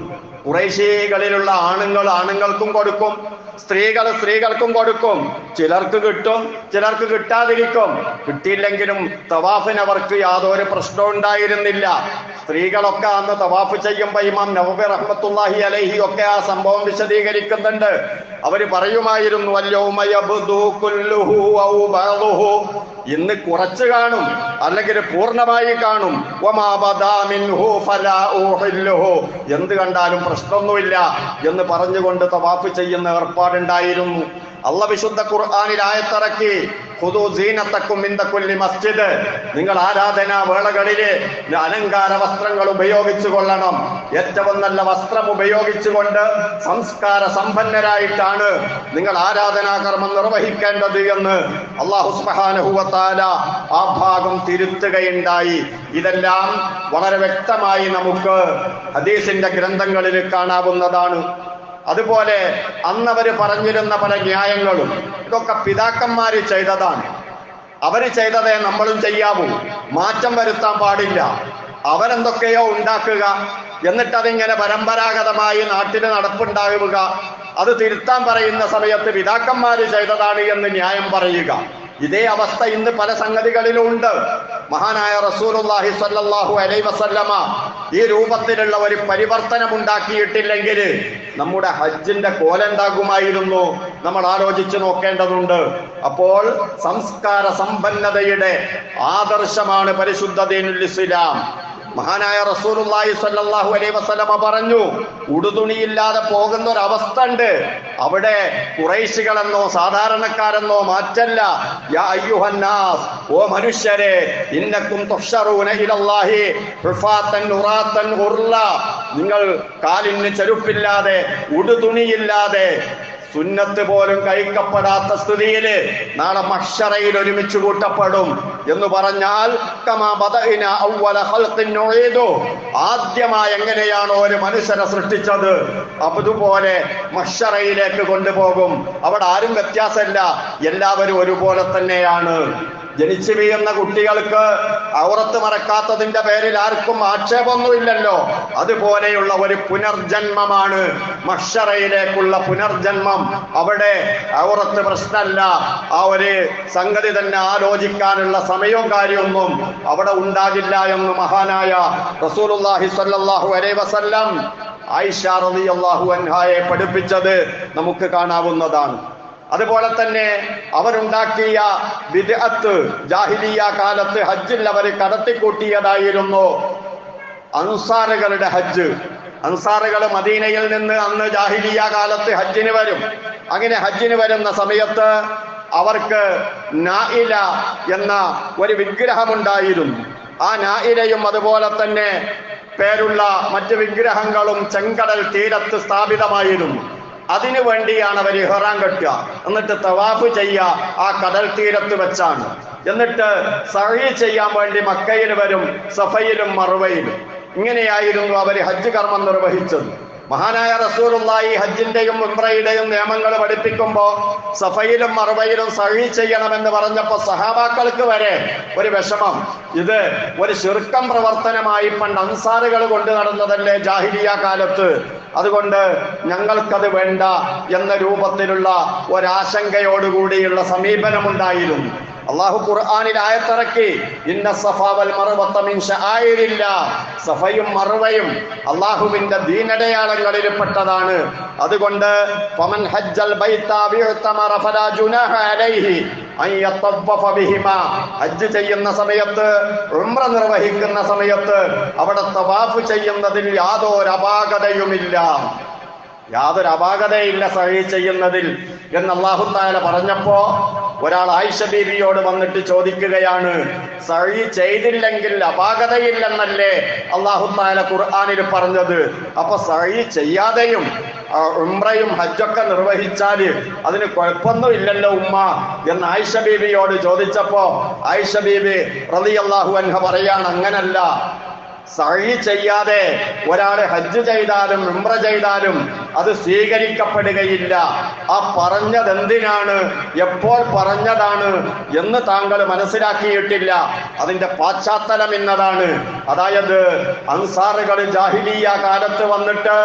ഖുറൈശികളിലുള്ള ആണുങ്ങൾ ആണുങ്ങൾക്കും കൊടുക്കും, സ്ത്രീകൾ സ്ത്രീകൾക്കും കൊടുക്കും. ചിലർക്ക് കിട്ടും, ചിലർക്ക് കിട്ടാതിരിക്കും. കിട്ടിയില്ലെങ്കിലും തവാഫിന് അവർക്ക് യാതൊരു പ്രശ്നവും ഉണ്ടായിരുന്നില്ല. സ്ത്രീകളൊക്കെ അന്ന് തവാഫ് ചെയ്യുമ്പോൾ ഇമാം നവവി റഹ്മത്തുള്ളാഹി അലൈഹി ഒക്കെ ആ സംഭവം വിശദീകരിക്കുന്നുണ്ട്. അവര് പറയുമായിരുന്നു, ഇന്ന് കുറച്ച് കാണും, അല്ലെങ്കിൽ പൂർണ്ണമായി കാണും. എന്ത് കണ്ടാലും പ്രശ്നമൊന്നുമില്ല എന്ന് പറഞ്ഞുകൊണ്ട് തവാഫ് ചെയ്യുന്ന ഏർപ്പാടുണ്ടായിരുന്നു. അള്ളാഹു വിശുദ്ധ ഖുർആനിൽ ആയത്തിറക്കി, ഖുദൂ സീനത്തക്കും ഇൻദ കുല്ലി മസ്ജിദ്, നിങ്ങൾ ആരാധനാ വേളകളിലെ അലങ്കാര വസ്ത്രങ്ങൾ ഉപയോഗിച്ചു കൊള്ളണം. ഏറ്റവും നല്ല വസ്ത്രം ഉപയോഗിച്ചുകൊണ്ട് സംസ്കാര സമ്പന്നരായിട്ടാണ് നിങ്ങൾ ആരാധനാകർമ്മം നിർവഹിക്കേണ്ടത് എന്ന് അല്ലാഹു സുബ്ഹാനഹു വ തആല ആ ഭാഗം തിരുത്തുകയുണ്ടായി. ഇതെല്ലാം വളരെ വ്യക്തമായി നമുക്ക് ഹദീസിന്റെ ഗ്രന്ഥങ്ങളിൽ കാണാവുന്നതാണ്. അതുപോലെ അന്നവര് പറഞ്ഞിരുന്ന പല ന്യായങ്ങളും ഇതൊക്കെ പിതാക്കന്മാര് ചെയ്തതാണ്. അവര് ചെയ്തതേ നമ്മളും ചെയ്യാവൂ, മാറ്റം വരുത്താൻ പാടില്ല. അവരെന്തൊക്കെയോ ഉണ്ടാക്കുക, എന്നിട്ട് അതിങ്ങനെ പരമ്പരാഗതമായി നാട്ടിന് നടപ്പുണ്ടാവുക, അത് തിരുത്താൻ പറയുന്ന സമയത്ത് പിതാക്കന്മാര് ചെയ്തതാണ് എന്ന് ന്യായം പറയുക. ഇതേ അവസ്ഥ ഇന്ന് പല സംഗതികളിലും ഉണ്ട്. മഹാനായ റസൂലുള്ളാഹി സ്വല്ലല്ലാഹു അലൈഹി വസല്ലമ ഈ രൂപത്തിലുള്ള ഒരു പരിവർത്തനം ഉണ്ടാക്കിയിട്ടില്ലെങ്കിൽ നമ്മുടെ ഹജ്ജിന്റെ കോലുണ്ടാകുമായിരുന്നു. നമ്മൾ ആലോചിച്ചു നോക്കേണ്ടതുണ്ട്. അപ്പോൾ സംസ്കാര സമ്പന്നതയുടെ ആദർശമാണ് പരിശുദ്ധ ദീനുൽ ഇസ്ലാം. മഹാനായ റസൂലുള്ളാഹി സ്വല്ലല്ലാഹു അലൈഹി വസല്ലമ പറഞ്ഞു, ഉടുതുണിയില്ലാതെ പോകുന്ന ഒരവസ്ഥ ഉണ്ട്. അവിടെ ഖുറൈശികളെന്നോ സാധാരണക്കാരെന്നോ മാറ്റല്ല. യാ അയ്യുഹന്നാസ്, ഓ മനുഷ്യരെ, ഇന്നക്കും തുഹ്ശറൂന ഇലല്ലാഹി ഹുഫാത്തൻ ഉറാത്തൻ ഗുർല, നിങ്ങൾ കാലിന് ചെരുപ്പില്ലാതെ ഉടുതുണിയില്ലാതെ സുന്നത്ത് പോലും കഴിക്കപ്പെടാത്ത സ്ഥിതിയില് നാളെ മഹ്ശറയിൽ ഒരുമിച്ച് കൂട്ടപ്പെടും എന്ന് പറഞ്ഞാൽ, കമാ ബദഅന അവ്വല ഖൽഖിൻ നുഈദു, ആദ്യമായി എങ്ങനെയാണോ ഒരു മനുഷ്യനെ സൃഷ്ടിച്ചത് അതുപോലെ മഹ്ശറയിലേക്ക് കൊണ്ടുപോകും. അവിടെ ആരും വ്യത്യാസമില്ല, എല്ലാവരും ഒരുപോലെ തന്നെയാണ്. ജനിച്ചു വീഴുന്ന കുട്ടികൾക്ക് ഔറത്ത് മറക്കാത്തതിന്റെ പേരിൽ ആർക്കും ആക്ഷേപമൊന്നുമില്ലല്ലോ. അതുപോലെയുള്ള ഒരു പുനർജന്മമാണ് മഹ്ശറയിലേക്കുള്ള പുനർജന്മം. അവിടെ ഔറത്ത് പ്രശ്നമല്ല. ആ ഒരു സംഗതി തന്നെ ആലോചിക്കാനുള്ള സമയവും കാര്യമൊന്നും അവിടെ ഉണ്ടാകില്ല എന്ന് മഹാനായ റസൂലുള്ളാഹി സ്വല്ലല്ലാഹു അലൈഹി വസല്ലം ആയിഷ റളിയല്ലാഹു അൻഹായെ പഠിപ്പിച്ചത് നമുക്ക് കാണാവുന്നതാണ്. അതുപോലെ തന്നെ അവരുണ്ടാക്കിയ ബിദ്അത്ത്, ജാഹിലിയ കാലത്ത് ഹജ്ജിൽ അവർ കടത്തിക്കൂട്ടിയതായിരുന്നു അൻസാറുകളുടെ ഹജ്ജ്. അൻസാറുകൾ മദീനയിൽ നിന്ന് അന്ന് ജാഹിലിയ കാലത്ത് ഹജ്ജിന് വരും. അങ്ങനെ ഹജ്ജിന് വരുന്ന സമയത്ത് അവർക്ക് നായില എന്ന ഒരു വിഗ്രഹമുണ്ടായിരുന്നു. ആ നായിലയും അതുപോലെ തന്നെ പേരുള്ള മറ്റ് വിഗ്രഹങ്ങളും ചെങ്കടൽ തീരത്ത് സ്ഥാപിതമായിരുന്നു. അതിനു വേണ്ടിയാണ് അവർ ഇഹ്റാം കെട്ടുക, എന്നിട്ട് തവാഫ് ചെയ്യുക ആ കടൽ തീരത്ത് വെച്ചാണ്. എന്നിട്ട് സഅയ് ചെയ്യാൻ വേണ്ടി മക്കയിൽ വരും, സഫയിലും മർവയിലും. ഇങ്ങനെയായിരുന്നു അവർ ഹജ്ജ് കർമ്മം നിർവഹിച്ചത്. മഹാനായ റസൂലുള്ളാഹി ഹജ്ജിന്റെയും ഉംറയുടെയും നിയമങ്ങൾ പഠിപ്പിക്കുമ്പോൾ സഫയിലും മർവയിലും സഅയ് ചെയ്യണമെന്ന് പറഞ്ഞപ്പോൾ സഹാബാക്കൾക്ക് വരെ ഒരു വിഷമം. ഇത് ഒരു ശിർക്കം പ്രവർത്തനമായി പണ്ട് അൻസാറുകൾ കൊണ്ടു നടന്നതല്ലേ ജാഹിലിയ കാലത്ത്, അതുകൊണ്ട് ഞങ്ങൾക്കത് വേണ്ട എന്ന രൂപത്തിലുള്ള ഒരാശങ്കയോടുകൂടിയുള്ള സമീപനമുണ്ടായിരുന്നു. അള്ളാഹു ഖുർആനിൽ ആയത്തിറക്കി, ഇന്ന സഫാ വൽ മർവത മിൻ ശആയിരില്ലാഹ്, സഫയും മർവയും അള്ളാഹുവിന്റെ ദീനടയാളങ്ങളിൽ പെട്ടതാണ്. അതുകൊണ്ട് ഫമൻ ഹജ്ജൽ ബൈത ബിഉതമറ ഫലാ ജുനാഹ അലൈഹി അൻ യതവഫ ബിഹിമാ, ഹജ്ജ് ചെയ്യുന്ന സമയത്ത്, ഉംറ നിർവഹിക്കുന്ന സമയത്ത് അവിടെ തവാഫ് ചെയ്യുന്നതിൽ യാതൊരു അപാകതയുമില്ല, യാതൊരു അപാകതയില്ല സഈ ചെയ്യുന്നതിൽ എന്ന് അല്ലാഹു തആല പറഞ്ഞപ്പോ ഒരാൾ ആയിഷ ബീവിയോട് വന്നിട്ട് ചോദിക്കുകയാണ്, സഈ ചെയ്തില്ലെങ്കിൽ അപാകതയില്ലെന്നല്ലേ അല്ലാഹു തആല ഖുർആനിൽ പറഞ്ഞത്? അപ്പൊ സഈ ചെയ്യാതെയും ഉംറയും ഹജ്ജൊക്കെ നിർവഹിച്ചാല് അതിന് കുഴപ്പമൊന്നും ഇല്ലല്ലോ ഉമ്മ എന്ന് ആയിഷ ബീവിയോട് ചോദിച്ചപ്പോ ആയിഷ ബീവി റളിയല്ലാഹു അൻഹ പറയാണ്, അങ്ങനല്ല, സഈ ചെയ്യാതെ ഒരാള് ഹജ്ജ് ചെയ്താലും ഉംറ ചെയ്താലും അത് സ്വീകരിക്കപ്പെടുകയില്ല. ആ പറഞ്ഞത് എന്തിനാണ്, എപ്പോൾ പറഞ്ഞതാണ് എന്ന് താങ്കൾ മനസ്സിലാക്കിയിട്ടില്ല. അതിന്റെ പാശ്ചാത്തലം ഇന്നതാണ്. അതായത് അൻസാറുകൾ ജാഹിലിയ്യ കാലത്ത് വന്നിട്ട്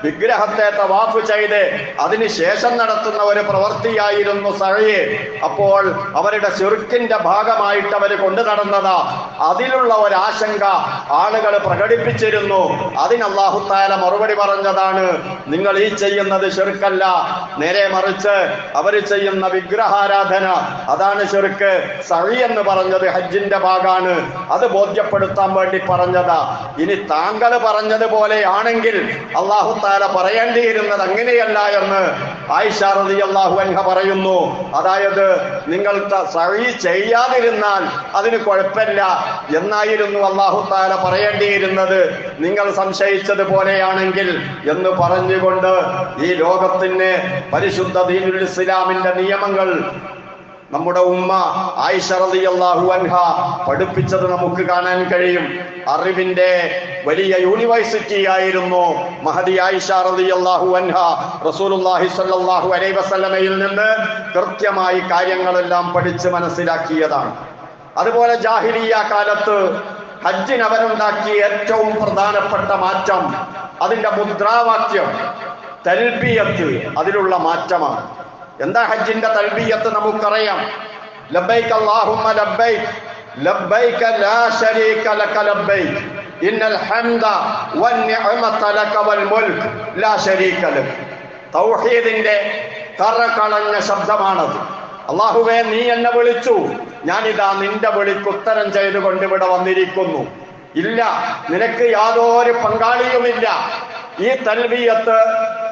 വിഗ്രഹത്തെ തവാഫ് ചെയ്ത് അതിനുശേഷം നടത്തുന്ന ഒരു പ്രവൃത്തിയായിരുന്നു സഈ. അപ്പോൾ അവരുടെ ശിർക്കിന്റെ ഭാഗമായിട്ട് അവർ കൊണ്ടു നടന്നതാ. അതിലുള്ള ഒരാശങ്ക ആളുകൾ പ്രകടിപ്പിച്ചിരുന്നു. അതിന് അല്ലാഹു തആല മറുപടി പറഞ്ഞതാണ്, നിങ്ങൾ ഈ ചെയ്യുന്നത് ശിർക്കല്ല, നേരെ മറിച്ച് അവർ ചെയ്യുന്ന വിഗ്രഹാരാധന, അതാണ് ശിർക്ക്. സഈ എന്ന് പറഞ്ഞത് ഹജ്ജിന്റെ ഭാഗമാണ്, അത് ബോധ്യപ്പെടുത്താൻ വേണ്ടി പറഞ്ഞതാ. ഇനി താങ്കൾ പറഞ്ഞതുപോലെയാണെങ്കിൽ അല്ലാഹു തആല പറയേണ്ടിയിരുന്നത് അങ്ങനെയല്ല എന്ന് ആയിഷ റളിയല്ലാഹു അൻഹ പറയുന്നു. അതായത് നിങ്ങൾ സഈ ചെയ്യാതിരുന്നാൽ അതിന് കുഴപ്പമില്ല എന്നായിരുന്നു അല്ലാഹു തആല പറയേണ്ടിയിരുന്നത്, നിങ്ങൾ സംശയിച്ചതുപോലെയാണെങ്കിൽ എന്ന് പറഞ്ഞുകൊണ്ട് ഈ ലോകത്തിന് പരിശുദ്ധ ദീനുൽ ഇസ്ലാമിന്റെ നിയമങ്ങൾ നമ്മുടെ ഉമ്മ ആയിഷ റളിയല്ലാഹു അൻഹ പഠിപ്പിച്ചത് നമുക്ക് കാണാൻ കഴിയും. അറിവിന്റെ വലിയ യൂണിവേഴ്സിറ്റി ആയിരുന്നു മഹദി ആയിഷ റളിയല്ലാഹു അൻഹ. റസൂലുള്ളാഹി സ്വല്ലല്ലാഹു അലൈഹി വസല്ലമയിൽ നിന്ന് കൃത്യമായി കാര്യങ്ങളെല്ലാം പഠിച്ച് മനസ്സിലാക്കിയതാണ്. അതുപോലെ ജാഹിലിയ്യ കാലത്ത് ഹജ്ജിന് അവരുണ്ടാക്കിയ ഏറ്റവും പ്രധാനപ്പെട്ട മാറ്റം അതിന്റെ മുദ്രാവാക്യം തൽബിയത്ത്, അതിലുള്ള മാറ്റമാണ്. എന്താ ഹജ്ജിന്റെ തൽബിയത്ത്? നമുക്കറിയാം, ലബ്ബൈക അല്ലാഹുമ്മ ലബ്ബൈക ലബ്ബൈക ലാ ശരീക ലക ലബ്ബൈക ഇന്നൽ ഹംദ വന്നിഅമത ലക വൽ മുൽക് ലാ ശരീക ലക. തൗഹീദിന്റെ കറകളഞ്ഞ ശബ്ദമാണത്. അല്ലാഹുവേ, നീ എന്നെ വിളിച്ചു, ഞാനിതാ നിന്റെ വിളിക്ക് ഉത്തരം ചെയ്തുകൊണ്ട് ഇവിടെ വന്നിരിക്കുന്നു. ഇല്ല, നിനക്ക് യാതൊരു പങ്കാളിയുമില്ല. ഈ തൽബിയത്ത്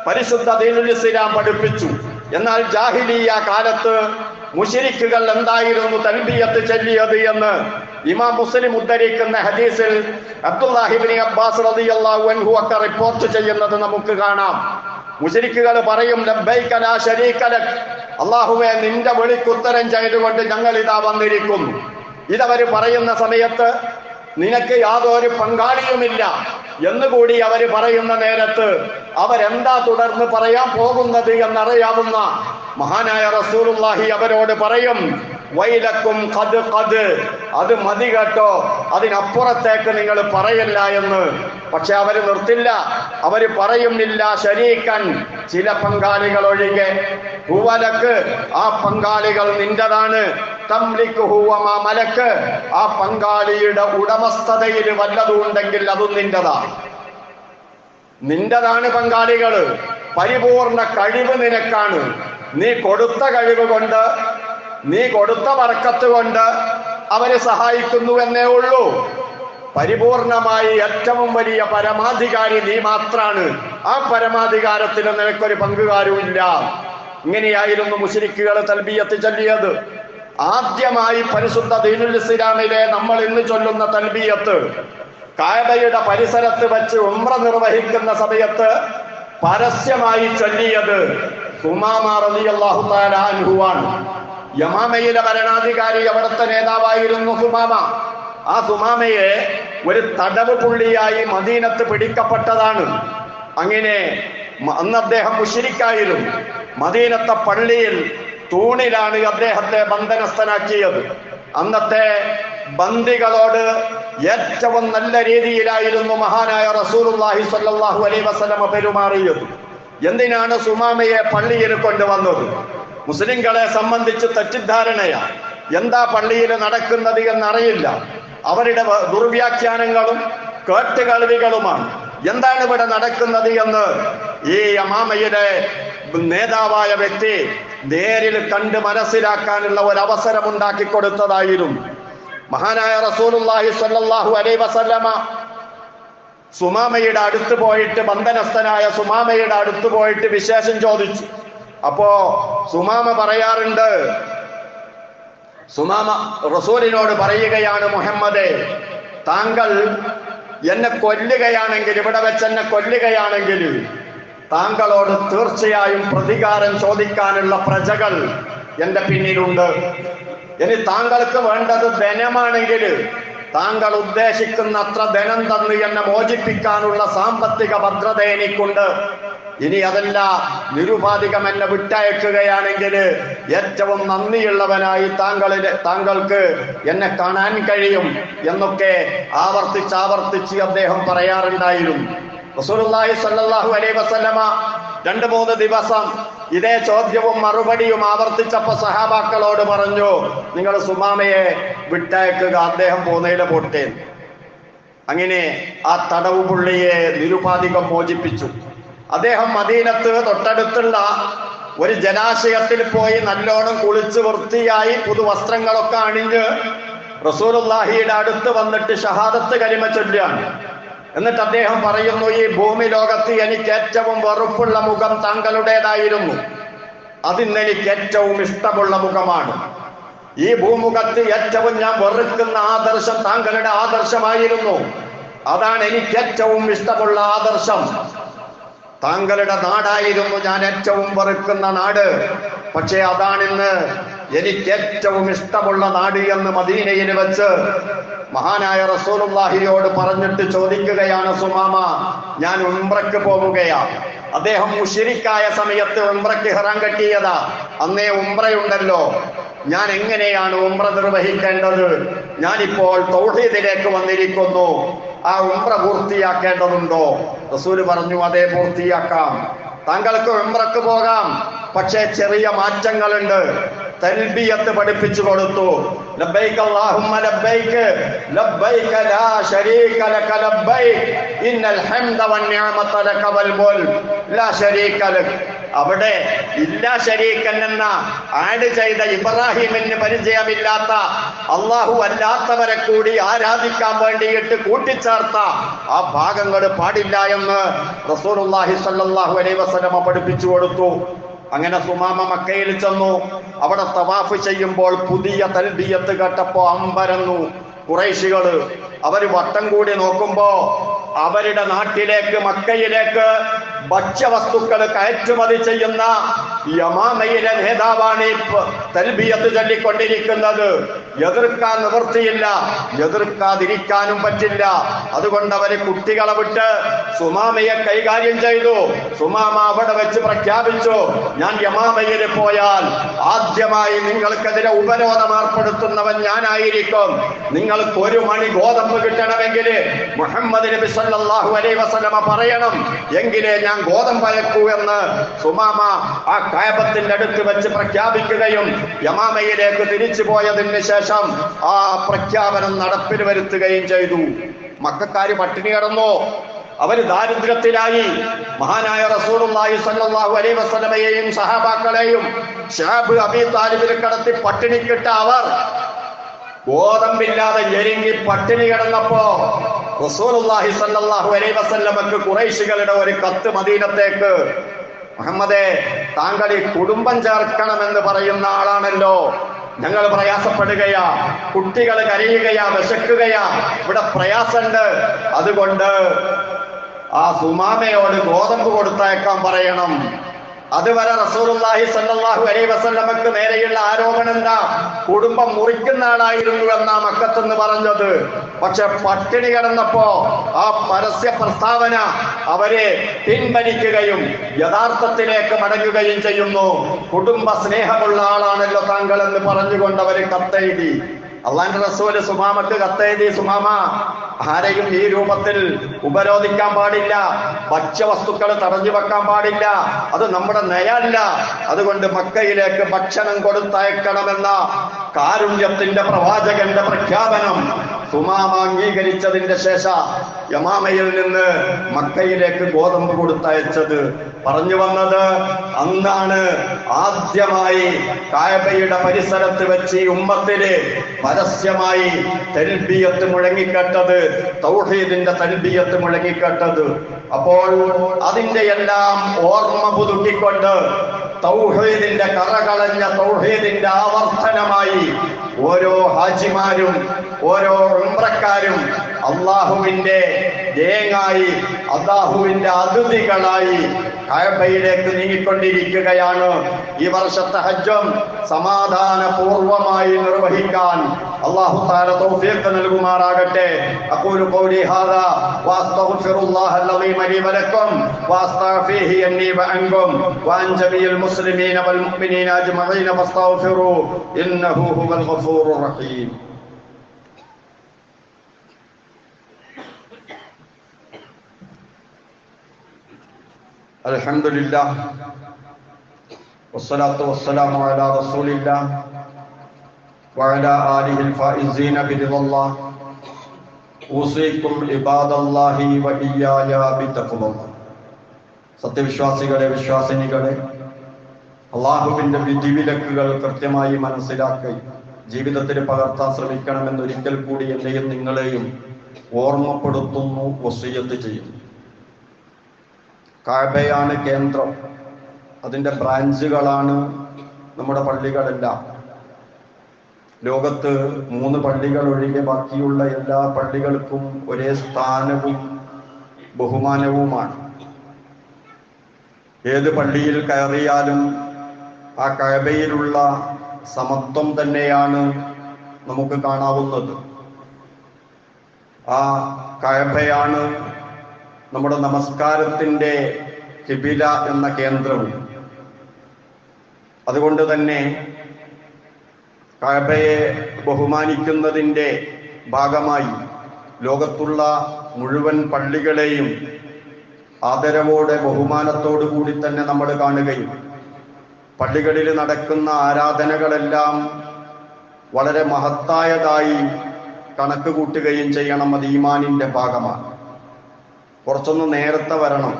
പരിശുദ്ധ ദീനുൽ ഇസ്ലാം പഠിപ്പിച്ചു. എന്നാൽ ജാഹിലിയ്യ കാലത്ത് മുശ്രിക്കുകൾ എന്തായിരുന്നു തൽബിയത്ത് ചൊല്ലിയത് എന്ന് ഇമാം മുസ്ലിം ഉദ്ധരിക്കുന്ന ഹദീസിൽ അബ്ദുല്ലാഹി ഇബ്നു അബ്ബാസ് റളിയല്ലാഹു അൻഹു ഒക്കെ റിപ്പോർട്ട് ചെയ്യുന്നത് നമുക്ക് കാണാം. മുശ്രിക്കുകൾ പറയും, ലബ്ബൈക ലാ ശരീക ലക്, അല്ലാഹുവേ, നിന്റെ വിളിക്ക് ഉത്തരം ചെയ്തുകൊണ്ട് ഞങ്ങൾ ഇതാ വന്നിരിക്കുന്നു. ഇതവർ പറയുന്ന സമയത്ത് നിനക്ക് യാതൊരു പങ്കാളിയുമില്ല എന്നുകൂടി അവർ പറയുന്ന നേരത്ത് അവരെന്താ തുടർന്ന് പറയാൻ പോകുന്നത് എന്നറിയാവുന്ന മഹാനായ റസൂലുള്ളാഹി അവരോട് പറയും, വൈലക്കും ഖദ് ഖദ്, അത് മതി കേട്ടോ, അതിനപ്പുറത്തേക്ക് നിങ്ങൾ പറയല്ല എന്ന്. പക്ഷെ അവര് നിർത്തില്ല. അവര് പറയുന്നില്ല ശരീക്കൻ, ചില പങ്കാളികൾ ഒഴികെ, ഹുവലക്ക്, ആ പങ്കാളികൾ നിന്റേതാണ്, തംലിക്കുഹു വമാ മലക്ക്, ആ പങ്കാളിയുടെ ഉടമസ്ഥതയിൽ വല്ലതും ഉണ്ടെങ്കിൽ അതും നിന്റേതാണ്. നിന്റേതാണ് പങ്കാളികള്. പരിപൂർണ കഴിവ് നിനക്കാണ്. നീ കൊടുത്ത കഴിവ് കൊണ്ട്, നീ കൊടുത്ത ബർക്കത്ത് കൊണ്ട് അവരെ സഹായിക്കുന്നു എന്നേ ഉള്ളൂ. പരിപൂർണമായി ഏറ്റവും വലിയ പരമാധികാരി നീ മാത്രാണ്. ആ പരമാധികാരത്തിന് നിനക്കൊരു പങ്കുകാരുമില്ല. ഇങ്ങനെയായിരുന്നു മുശ്രിക്കുകൾ തൽബിയത്ത് ചൊല്ലിയത്. ആദ്യമായി പരിശുദ്ധ ദീനുൽ ഇസ്ലാമിലെ നമ്മൾ ഇന്ന് ചൊല്ലുന്ന തൽബിയത്ത് കഅബയുടെ പരിസരത്ത് വെച്ച് ഉംറ നിർവഹിക്കുന്ന സമയത്ത് പരസ്യമായി ചൊല്ലിയത് സുമാമ റളിയല്ലാഹു തആല അൻഹുവാണ്. യമാമയിലെ ഭരണാധികാരി, അവിടുത്തെ നേതാവായിരുന്നു സുമാമ. ആ സുമാമയെ ഒരു തടവ് പുള്ളിയായി മദീനത്ത് പിടിക്കപ്പെട്ടതാണ്. അങ്ങനെ അന്ന് അദ്ദേഹം മുശ്രിക്കായിരുന്നു. മദീനത്തെ പള്ളിയിൽ തൂണിലാണ് അദ്ദേഹത്തെ ബന്ധനസ്ഥനാക്കിയത്. അന്നത്തെ ബന്ദികളോട് ഏറ്റവും നല്ല രീതിയിലായിരുന്നു മഹാനായ റസൂലുള്ളാഹി സ്വല്ലല്ലാഹു അലൈഹി വസല്ലമ പെരുമാറിയത്. എന്തിനാണ് സുമാമയെ പള്ളിയിൽ കൊണ്ടുവന്നത്? മുസ്ലിങ്ങളെ സംബന്ധിച്ച് തെറ്റിദ്ധാരണയാണ്. എന്താ പള്ളിയിൽ നടക്കുന്നത് എന്നറിയില്ല. അവരുടെ ദുർവ്യാഖ്യാനങ്ങളും കേട്ടുകേൾവികളുമാണ്. എന്താണ് ഇവിടെ നടക്കുന്നത് എന്ന് ഈ യമാമയുടെ നേതാവായ വ്യക്തി നേരിൽ കണ്ട് മനസ്സിലാക്കാനുള്ള ഒരു അവസരം ഉണ്ടാക്കി കൊടുത്തതായിരുന്നു. മഹാനായ റസൂലുള്ളാഹി സ്വല്ലല്ലാഹു അലൈഹി വസല്ലമ സുമാമയുടെ അടുത്ത് പോയിട്ട്, ബന്ധനസ്ഥനായ സുമാമയുടെ അടുത്ത് പോയിട്ട് വിശേഷം ചോദിച്ചു. അപ്പോ സുമാമ പറയാറുണ്ട്, സുമാമ റസൂലിനോട് പറയുകയാണ്, മുഹമ്മദേ, താങ്കൾ എന്നെ കൊല്ലുകയാണെങ്കിൽ, ഇവിടെ വെച്ച് എന്നെ കൊല്ലുകയാണെങ്കിൽ താങ്കളോട് തീർച്ചയായും പ്രതികാരം ചോദിക്കാനുള്ള പ്രജകൾ എന്റെ പിന്നിലുണ്ട്. ഇനി താങ്കൾക്ക് വേണ്ടത് ധനമാണെങ്കിൽ താങ്കൾ ഉദ്ദേശിക്കുന്ന അത്ര ധനം തന്ന് എന്നെ മോചിപ്പിക്കാനുള്ള സാമ്പത്തിക ഭദ്രത എനിക്കുണ്ട്. ഇനി അതല്ല, നിരുപാധികം എന്നെ വിട്ടയക്കുകയാണെങ്കിൽ ഏറ്റവും നന്ദിയുള്ളവനായി താങ്കൾക്ക് എന്നെ കാണാൻ കഴിയും എന്നൊക്കെ ആവർത്തിച്ച് അദ്ദേഹം പറയാറുണ്ടായിരുന്നു. റസൂലുള്ളാഹി സ്വല്ലല്ലാഹു അലൈഹി വസല്ലമ 2-3 ദിവസം ഇതേ ചോദ്യവും മറുപടിയും ആവർത്തിച്ചപ്പോ സഹാബാക്കളോട് പറഞ്ഞു, നിങ്ങൾ സുമാമയെ വിട്ടയക്കുക, അദ്ദേഹം പോന്നേല പോട്ടെ. അങ്ങനെ ആ തടവ് പുള്ളിയെ നിരുപാധികം മോചിപ്പിച്ചു. അദ്ദേഹം മദീനത്ത് തൊട്ടടുത്തുള്ള ഒരു ജലാശയത്തിൽ പോയി നല്ലോണം കുളിച്ച് വൃത്തിയായി പുതുവസ്ത്രങ്ങളൊക്കെ അണിഞ്ഞ് റസൂലുള്ളാഹിയുടെ അടുത്ത് വന്നിട്ട് ഷഹാദത്ത് കലിമ ചൊല്ലുകയാണ്. എന്നിട്ട് അദ്ദേഹം പറയുന്നു, ഈ ഭൂമി ലോകത്ത് എനിക്ക് ഏറ്റവും വെറുപ്പുള്ള മുഖം താങ്കളുടേതായിരുന്നു. അതിന്നെനിക്ക് ഏറ്റവും ഇഷ്ടമുള്ള മുഖമാണ്. ഈ ഭൂമുഖത്ത് ഏറ്റവും ഞാൻ വെറുക്കുന്ന ആദർശം താങ്കളുടെ ആദർശമായിരുന്നു. അതാണ് എനിക്ക് ഏറ്റവും ഇഷ്ടമുള്ള ആദർശം. താങ്കളുടെ നാടായിരുന്നു ഞാൻ ഏറ്റവും വെറുക്കുന്ന നാട്. പക്ഷേ അതാണിന്ന് എനിക്ക് ഏറ്റവും ഇഷ്ടമുള്ള നാട് എന്ന് മദീനയിൽ വെച്ച് മഹാനായ റസൂലുള്ളാഹിയോട് പറഞ്ഞിട്ട് ചോദിക്കുകയാണ് സുമാമ, ഞാൻ ഉംറയ്ക്ക് പോവുകയാ. അദ്ദേഹം മുശ്രിക്കായ സമയത്ത് ഉംറയ്ക്ക് ഇഹ്റാം കെട്ടിയതാ. അന്നേ ഉംറയുണ്ടല്ലോ. ഞാൻ എങ്ങനെയാണ് ഉംറ നിർവഹിക്കേണ്ടത്? ഞാനിപ്പോൾ തൗഹീദിലേക്ക് വന്നിരിക്കുന്നു. ആ ഉംറ പൂർത്തിയാക്കേണ്ടതുണ്ടോ? റസൂല് പറഞ്ഞു, അതേ, പൂർത്തിയാക്കാം. താങ്കൾക്ക് ഉംറയ്ക്ക് പോകാം. പക്ഷേ ചെറിയ മാറ്റങ്ങളുണ്ട്. തൽബിയത്ത് പഠിപ്പിച്ചു കൊടുത്തു. ലബ്ബൈക അല്ലാഹുമ്മ ലബ്ബൈക ലബ്ബൈക ലാ ശരീക ലക ലബ്ബൈക ഇന്നൽ ഹംദ വന്നിഅമത ലക വൽ മുൽക് ലാ ശരീക ലക. അവിടെ ഇല്ലാ ശരീക്കൻ എന്ന ആഡ് ചെയ്ത ഇബ്രാഹിമിന് പരിചയമില്ലാത്ത അള്ളാഹു അല്ലാത്തവരെ കൂടി ആരാധിക്കാൻ വേണ്ടിയിട്ട് കൂട്ടിച്ചേർത്ത ആ ഭാഗങ്ങൾ പാടില്ല എന്ന് റസൂലുള്ളാഹി സ്വല്ലല്ലാഹു അലൈഹി വസല്ലമ പഠിപ്പിച്ചു കൊടുത്തു. അങ്ങനെ സുമാമ മക്കയിൽ ചെന്നു. അവിടെ തവാഫ് ചെയ്യുമ്പോൾ പുതിയ തൽബിയത്ത് കേട്ടപ്പോ അമ്പരന്നു ഖുറൈശികള്. അവര് വട്ടം കൂടി നോക്കുമ്പോ അവരുടെ നാട്ടിലേക്ക്, മക്കയിലേക്ക് ഭക്ഷ്യവസ്തുക്കൾ കയറ്റുമതി ചെയ്യുന്ന യമാമയിലെ നേതാവാണ് ഈ തൽബിയത്ത് ചൊല്ലിക്കൊണ്ടിരിക്കുന്നത്. എതിർക്കാൻ നിവൃത്തിയില്ല, എതിർക്കാതിരിക്കാനും പറ്റില്ല. അതുകൊണ്ട് അവര് കുട്ടികളെ വിട്ട് സുമാമയെ കൈകാര്യം ചെയ്തു. സുമാമ അവിടെ വെച്ച് പ്രഖ്യാപിച്ചു, ഞാൻ യമാമയിൽ പോയാൽ ആദ്യമായി നിങ്ങൾക്കെതിരെ ഉപരോധം ഏർപ്പെടുത്തുന്നവൻ ഞാനായിരിക്കും. നിങ്ങൾക്ക് 1 മണി ഗോതമ്പ് കിട്ടണമെങ്കിൽ മുഹമ്മദ് നബി സല്ലല്ലാഹു അലൈഹി വസല്ലമ പറയണം, എങ്കിലേ ഞാൻ ഗോതമ്പ് അയക്കൂ എന്ന് സുമാമ ആ കഅബത്തിന്റെ അടുത്ത് വെച്ച് പ്രഖ്യാപിക്കുകയും യമാമയിലേക്ക് തിരിച്ചു പോയതിന് ശേഷം ആ പ്രഖ്യാപനം നടപ്പിൽ വരുത്തുകയും ചെയ്തു. മക്കക്കാര് പട്ടിണി കിടന്നു, അവര് ദാരിദ്ര്യത്തിലായി. മഹാനായ റസൂലുള്ളാഹി സ്വല്ലല്ലാഹു അലൈഹി വസല്ലമയെയും സഹാബാക്കളെയും ശഅബ് അബീ താലിബിൽ കടത്തി പട്ടിണിക്കിട്ട അവർ ഗോതമ്പില്ലാതെ ഞെരുങ്ങി പട്ടിണി കിടന്നപ്പോ റസൂലുള്ളാഹി സ്വല്ലല്ലാഹു അലൈഹി വസല്ലമക്ക് ഖുറൈശികളുടെ ഒരു കത്ത് മദീനത്തേക്ക്, മുഹമ്മദേ, താങ്കൾ ഈ കുടുംബം ചേർക്കണമെന്ന് പറയുന്ന ആളാണല്ലോ, ഞങ്ങൾ പ്രയാസപ്പെടുകയാ, കുട്ടികൾ കരയുകയാ, വിശക്കുകയാ, ഇവിടെ പ്രയാസമുണ്ട്. അതുകൊണ്ട് ആ സുമാമയോട് ഗോതമ്പ് കൊടുത്തയക്കാൻ പറയണം. അതുവരെ റസൂലുള്ളാഹി സ്വല്ലല്ലാഹു അലൈഹി വസല്ലമക്ക് നേരെയുള്ള ആരോപണം എന്താ? കുടുംബം മുറിക്കുന്ന ആളായിരുന്നു എന്നാ മക്കത്തെന്ന് പറഞ്ഞത്. പക്ഷെ പട്ടിണി കിടന്നപ്പോ ആ പരസ്യ പ്രസ്താവന അവരെ പിൻവലിക്കുകയും യഥാർത്ഥത്തിലേക്ക് മടങ്ങുകയും ചെയ്യുന്നു. കുടുംബ സ്നേഹമുള്ള ആളാണല്ലോ താങ്കൾ എന്ന് പറഞ്ഞുകൊണ്ട് അവര് കത്തെഴുതി. അള്ളാന്റെ റസൂല് സുമാമക്ക് കത്തെഴുതി, സുമാമ, ആരെയും ഈ രൂപത്തിൽ ഉപരോധിക്കാൻ പാടില്ല, ഭക്ഷ്യവസ്തുക്കൾ തടഞ്ഞു വെക്കാൻ പാടില്ല. അത് നമ്മുടെ നയമല്ല. അതുകൊണ്ട് മക്കയിലേക്ക് ഭക്ഷണം കൊടുത്തയക്കണമെന്ന കാരുണ്യത്തിന്റെ പ്രവാചകന്റെ പ്രഖ്യാപനം സുമാമ അംഗീകരിച്ചതിന്റെ ശേഷം യമാമയിൽ നിന്ന് മക്കയിലേക്ക് ഗോതമ്പ് കൊടുത്തയച്ചത്. പറഞ്ഞു വന്നത്, അന്നാണ് ആദ്യമായി കഅബയുടെ പരിസരത്ത് വെച്ച് ഈ ഉമ്മത്തില് പരസ്യമായി തൽബിയത്ത് മുഴങ്ങിക്കേട്ടത്, തൗഹീദിന്റെ തൽബിയത്ത് മുഴങ്ങിക്കേട്ടത്. അപ്പോൾ അതിന്റെ എല്ലാം ഓർമ്മ പുതുക്കിക്കൊണ്ട് തൗഹീദിന്റെ കറകളഞ്ഞ തൗഹീദിന്റെ ആവർത്തനമായി ഓരോ ഹാജിമാരും ഓരോ ഉംറക്കാരും അള്ളാഹുവിന്റെ ദേങ്ങായി, അള്ളാഹുവിന്റെ അതിഥികളായി കഅബയിലേക്ക് നീങ്ങിക്കൊണ്ടിരിക്കുകയാണ്. ഈ വർഷത്തെ ഹജ്ജും സമാധാനപൂർവമായി നിർവഹിക്കാൻ അല്ലാഹു തആല തൗഫീഖ് നൽകുമാറാകട്ടെ. അഖൂലു ഖൗലി ഹാദാ വഅസ്തഗ്ഫിറുല്ലാഹൽ അളീമ ലി വലക്കും വഅസ്തഗ്ഫിഹി അന്നി വഅൻകും വഅൻ ജമീഇൽ മുസ്ലിമീന വൽ മുഅ്മിനീന അജ്മഈന ഫസ്തഗ്ഫിറൂ ഇന്നഹു ഹുവൽ ഗഫൂറുർ റഹീം. അൽഹംദുലില്ലാഹ് വസ്സലാത്തു വസ്സലാമു അലാ റസൂലില്ലാഹ് വഅലാ ആലിഹിൽ ഫായിസീന ബിറിദല്ലാഹ്. ഊസീകും ഇബാദല്ലാഹി വഇയ്യായ ബിതഖ്വല്ലാഹ്. സത്യവിശ്വാസികളെ, വിശ്വാസിനികളെ, അള്ളാഹുവിന്റെ വിധിവിലക്കുകൾ കൃത്യമായി മനസ്സിലാക്കി ജീവിതത്തിൽ പകർത്താൻ ശ്രമിക്കണമെന്ന് ഒരിക്കൽ കൂടി എന്നെയും നിങ്ങളെയും ഓർമ്മപ്പെടുത്തുന്നു, വസിയ്യത്ത് ചെയ്യുന്നു. കഅബയാണ് കേന്ദ്രം, അതിൻ്റെ ബ്രാഞ്ചുകളാണ് നമ്മുടെ പള്ളികളെല്ലാം. ലോകത്ത് 3 പള്ളികൾ ഒഴികെ ബാക്കിയുള്ള എല്ലാ പള്ളികൾക്കും ഒരേ സ്ഥാനവും ബഹുമാനവുമാണ്. ഏത് പള്ളിയിൽ കയറിയാലും ആ കഅബയിലുള്ള സമത്വം തന്നെയാണ് നമുക്ക് കാണാവുന്നത്. ആ കഅബയാണ് നമ്മുടെ നമസ്കാരത്തിൻ്റെ ഖിബില എന്ന കേന്ദ്രവും. അതുകൊണ്ട് തന്നെ കഅബയെ ബഹുമാനിക്കുന്നതിൻ്റെ ഭാഗമായി ലോകത്തുള്ള മുഴുവൻ പള്ളികളെയും ആദരവോടെ ബഹുമാനത്തോടു കൂടി തന്നെ നമ്മൾ കാണുകയും പള്ളികളിൽ നടക്കുന്ന ആരാധനകളെല്ലാം വളരെ മഹത്തായതായി കണക്ക് കൂട്ടുകയും ചെയ്യണം. അത് ഈമാനിൻ്റെ ഭാഗമാണ്. കുറച്ചൊന്ന് നേരത്തെ വരണം.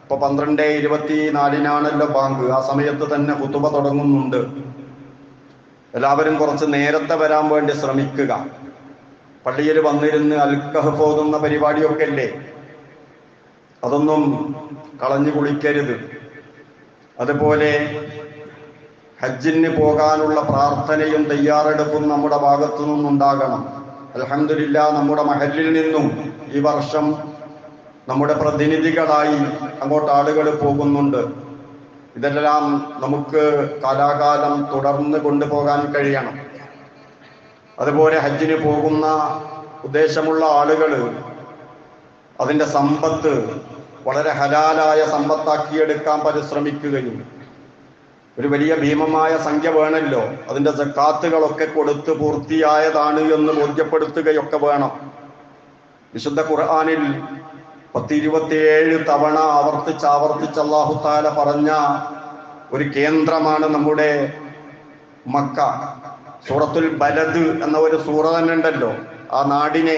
ഇപ്പോൾ 12:24 ബാങ്ക്. ആ സമയത്ത് തന്നെ ഖുതുബ തുടങ്ങുന്നുണ്ട്. എല്ലാവരും കുറച്ച് നേരത്തെ വരാൻ വേണ്ടി ശ്രമിക്കുക. പള്ളിയിൽ വന്നിരുന്ന് അൽക്കഹഫ് ഓതുന്ന പരിപാടിയൊക്കെ അല്ലേ, അതൊന്നും കളഞ്ഞു കുളിക്കരുത്. അതുപോലെ ഹജ്ജിന് പോകാനുള്ള പ്രാർത്ഥനയും തയ്യാറെടുപ്പും നമ്മുടെ ഭാഗത്തു നിന്നുണ്ടാകണം. അൽഹംദുലില്ലാഹ്, നമ്മുടെ മഹല്ലിൽ നിന്നും ഈ വർഷം നമ്മുടെ പ്രതിനിധികളായി അങ്ങോട്ട് ആളുകൾ പോകുന്നുണ്ട്. ഇതെല്ലാം നമുക്ക് കാലാകാലം തുടർന്ന് കൊണ്ടുപോകാൻ കഴിയണം. അതുപോലെ ഹജ്ജിന് പോകുന്ന ഉദ്ദേശമുള്ള ആളുകൾ അതിൻ്റെ സമ്പത്ത് വളരെ ഹലാലായ സമ്പത്താക്കിയെടുക്കാൻ പരിശ്രമിക്കുകയും ഒരു വലിയ ഭീമമായ സംഖ്യ വേണമല്ലോ, അതിൻ്റെ സക്കാത്തുകളൊക്കെ കൊടുത്ത് പൂർത്തിയായതാണ് എന്ന് ബോധ്യപ്പെടുത്തുകയൊക്കെ വേണം. വിശുദ്ധ ഖുർആനിൽ 10-27 തവണ ആവർത്തിച്ച് അല്ലാഹു തആല പറഞ്ഞ ഒരു കേന്ദ്രമാണ് നമ്മുടെ മക്ക. സൂറത്തുൽ ബലദ് എന്ന ഒരു സൂറ തന്നെ ഉണ്ടല്ലോ. ആ നാടിനെ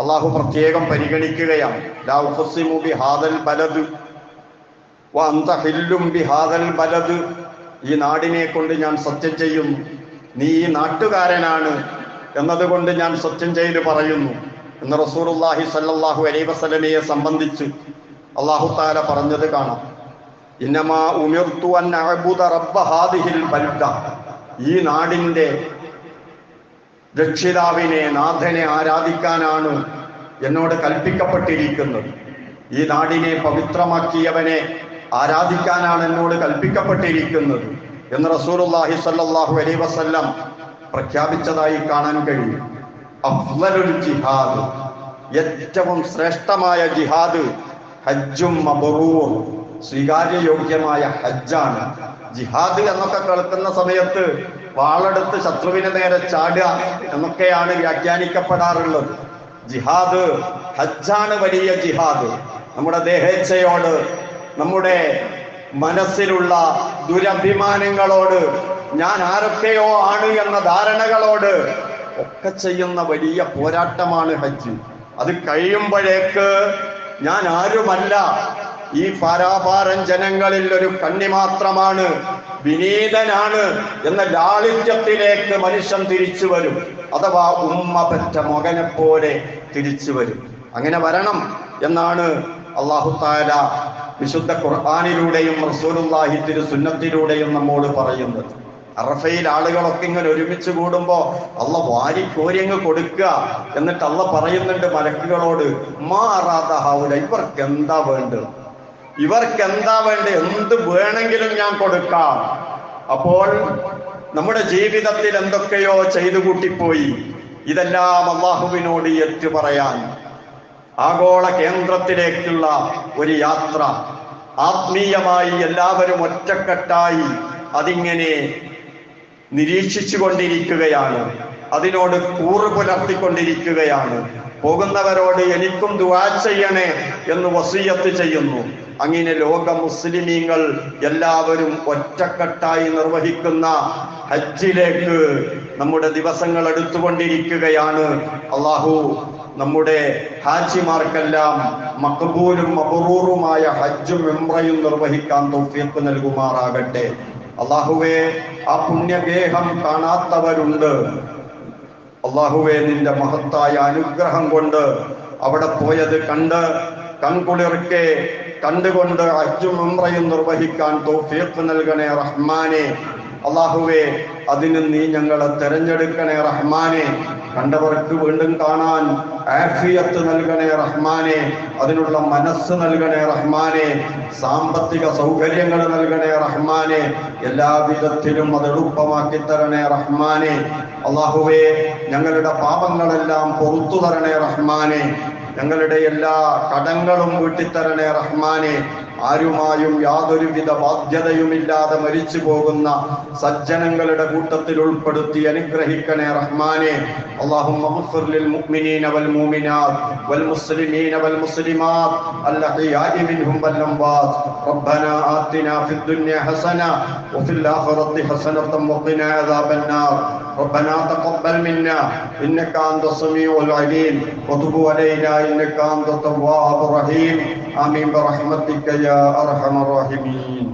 അള്ളാഹു പ്രത്യേകം പരിഗണിക്കുകയാണ്. ലാ ഉഖ്സിമു ബിഹാദൽ ബലദ് വ അൻത ഹില്ലും ബിഹാദൽ ബലദ്. ഈ നാടിനെ കൊണ്ട് ഞാൻ സത്യം ചെയ്യുന്നു, നീ ഈ നാട്ടുകാരനാണ് എന്നതുകൊണ്ട് ഞാൻ സത്യം ചെയ്ത് പറയുന്നു എന്ന് റസൂലുള്ളാഹി സ്വല്ലല്ലാഹു അലൈഹി വസല്ലമയെ സംബന്ധിച്ച് അല്ലാഹു തആല പറഞ്ഞത് കാണാം. ഇന്നമാ ഉമിർതു അൻ അഅ്ബുദ റബ്ബ ഹാദിഹിൽ ബൽദ. ഈ നാടിൻ്റെ രക്ഷിതാവിനെ, നാഥനെ ആരാധിക്കാനാണ് എന്നോട് കൽപ്പിക്കപ്പെട്ടിരിക്കുന്നത്. ഈ നാടിനെ പവിത്രമാക്കിയവനെ ആരാധിക്കാനാണ് എന്നോട് കൽപ്പിക്കപ്പെട്ടിരിക്കുന്നത് എന്ന് റസൂലുള്ളാഹി സ്വല്ലല്ലാഹു അലൈഹി വസല്ലം പ്രഖ്യാപിച്ചതായി കാണാൻ കഴിയും. അഫ്ളലുൽ ജിഹാദ്, ഏറ്റവും ശ്രേഷ്ഠമായ ജിഹാദ് ഹജ്ജും മബ്റൂർ, സ്വീകാര്യയോഗ്യമായ ഹജ്ജാണ്. ജിഹാദ് എന്നൊക്കെ കേൾക്കുന്ന സമയത്ത് വാളെടുത്ത് ശത്രുവിന് നേരെ ചാടുക എന്നൊക്കെയാണ് വ്യാഖ്യാനിക്കപ്പെടാറുള്ളത്. ജിഹാദ് ഹജ്ജാണ് വലിയ ജിഹാദ്. നമ്മുടെ ദേഹേച്ഛയോട്, നമ്മുടെ മനസ്സിലുള്ള ദുരഭിമാനങ്ങളോട്, ഞാൻ ആരൊക്കെയോ ആണ് എന്ന ധാരണകളോട് ഒക്കെ ചെയ്യുന്ന വലിയ പോരാട്ടമാണ് ഹജ്ജ്. അത് കഴിയുമ്പോഴേക്ക് ഞാൻ ആരുമല്ല, ഈ പാരാപാരം ജനങ്ങളിൽ ഒരു കണ്ണി മാത്രമാണ്, വിനീതനാണ് എന്ന ലാളിത്യത്തിലേക്ക് മനുഷ്യൻ തിരിച്ചു വരും. അഥവാ ഉമ്മ പെറ്റ മകനെ പോലെ തിരിച്ചു വരും. അങ്ങനെ വരണം എന്നാണ് അല്ലാഹു തആല വിശുദ്ധ ഖുർആനിലൂടെയും റസൂലുള്ളാഹി തിരുസുന്നത്തിലൂടെയും നമ്മോട് പറയുന്നത്. അറഫയിൽ ആളുകളൊക്കെ ഇങ്ങനെ ഒരുമിച്ച് കൂടുമ്പോ അള്ള വാരിക്കോരിയങ്ങ് കൊടുക്കുക. എന്നിട്ട് അള്ള പറയുന്നുണ്ട് മലക്കുകളോട്, മാ അറാദ ഹൗല, ഇവർക്കെന്താ വേണ്ടത്, ഇവർക്കെന്താ വേണ്ടത്, എന്ത് വേണമെങ്കിലും ഞാൻ കൊടുക്കാം. അപ്പോൾ നമ്മുടെ ജീവിതത്തിൽ എന്തൊക്കെയോ ചെയ്തു കൂട്ടിപ്പോയി, ഇതെല്ലാം അള്ളാഹുവിനോട് ഏറ്റു പറയാൻ ആഗോള കേന്ദ്രത്തിലേക്കുള്ള ഒരു യാത്ര, ആത്മീയമായി എല്ലാവരും ഒറ്റക്കെട്ടായി അതിങ്ങനെ നിരീക്ഷിച്ചു കൊണ്ടിരിക്കുകയാണ്, അതിനോട് കൂറ് പുലർത്തിക്കൊണ്ടിരിക്കുകയാണ്. പോകുന്നവരോട് എനിക്കും ദുആ ചെയ്യണേ എന്ന് വസിയത്ത് ചെയ്യുന്നു. അങ്ങനെ ലോക മുസ്ലിമീങ്ങൾ എല്ലാവരും ഒറ്റക്കെട്ടായി നിർവഹിക്കുന്ന ഹജ്ജിലേക്ക് നമ്മുടെ ദിവസങ്ങൾ എടുത്തുകൊണ്ടിരിക്കുകയാണ്. അള്ളാഹു നമ്മുടെ ഹാജിമാർക്കെല്ലാം മഖബൂലും മബ്റൂറുമായ ഹജ്ജും ഉംറയും നിർവഹിക്കാൻ തൗഫീഖ് നൽകുമാറാകട്ടെ. അള്ളാഹുവേ, ആ പുണ്യഗേഹം കാണാത്തവരുണ്ട്. അള്ളാഹുവേ, നിന്റെ മഹത്തായ അനുഗ്രഹം കൊണ്ട് അവിടെ പോയത് കണ്ട് കൺകുളിർക്കെ കണ്ടുകൊണ്ട് ഹജ്ജും ഉംറയും നിർവഹിക്കാൻ തൗഫീഖ് നൽകണേ റഹ്മാനെ. അള്ളാഹുവേ, അതിന് നീ ഞങ്ങളെ തെരഞ്ഞെടുക്കണേ റഹ്മാനെ. കണ്ടവർക്ക് വീണ്ടും കാണാൻ ആഫിയത്ത് നൽകണേ റഹ്മാനെ, അതിനുള്ള മനസ്സ് നൽകണേ റഹ്മാനെ, സാമ്പത്തിക സൗകര്യങ്ങൾ നൽകണേ റഹ്മാനെ, എല്ലാവിധത്തിലും അത് എളുപ്പമാക്കി തരണേ റഹ്മാനെ. അള്ളാഹുവേ, ഞങ്ങളുടെ പാപങ്ങളെല്ലാം പൊറുത്തു തരണേ റഹ്മാനെ, ഞങ്ങളുടെ എല്ലാ കടങ്ങളും വീട്ടിത്തരണേ റഹ്മാനെ. ആരുമായും യാതൊരുവിധ ബാധ്യതയുമില്ലാതെ മരിച്ചു പോകുന്ന സജ്ജനങ്ങളുടെ കൂട്ടത്തിൽ ഉൾപ്പെടുത്തി അനുഗ്രഹിക്കണേ റഹ്മാനെ. اللهم اغفر للمؤمنين والمؤمنات والمسلمين والمسلمات الأحياء منهم والأموات. ربنا آتنا في الدنيا حسنة وفي الآخرة حسنة وقنا عذاب النار. ربنا تقبل منا إنك أنت السميع العليم وتب علينا إنك أنت التواب الرحيم. آمين برحمتك يا أرحم الراحمين.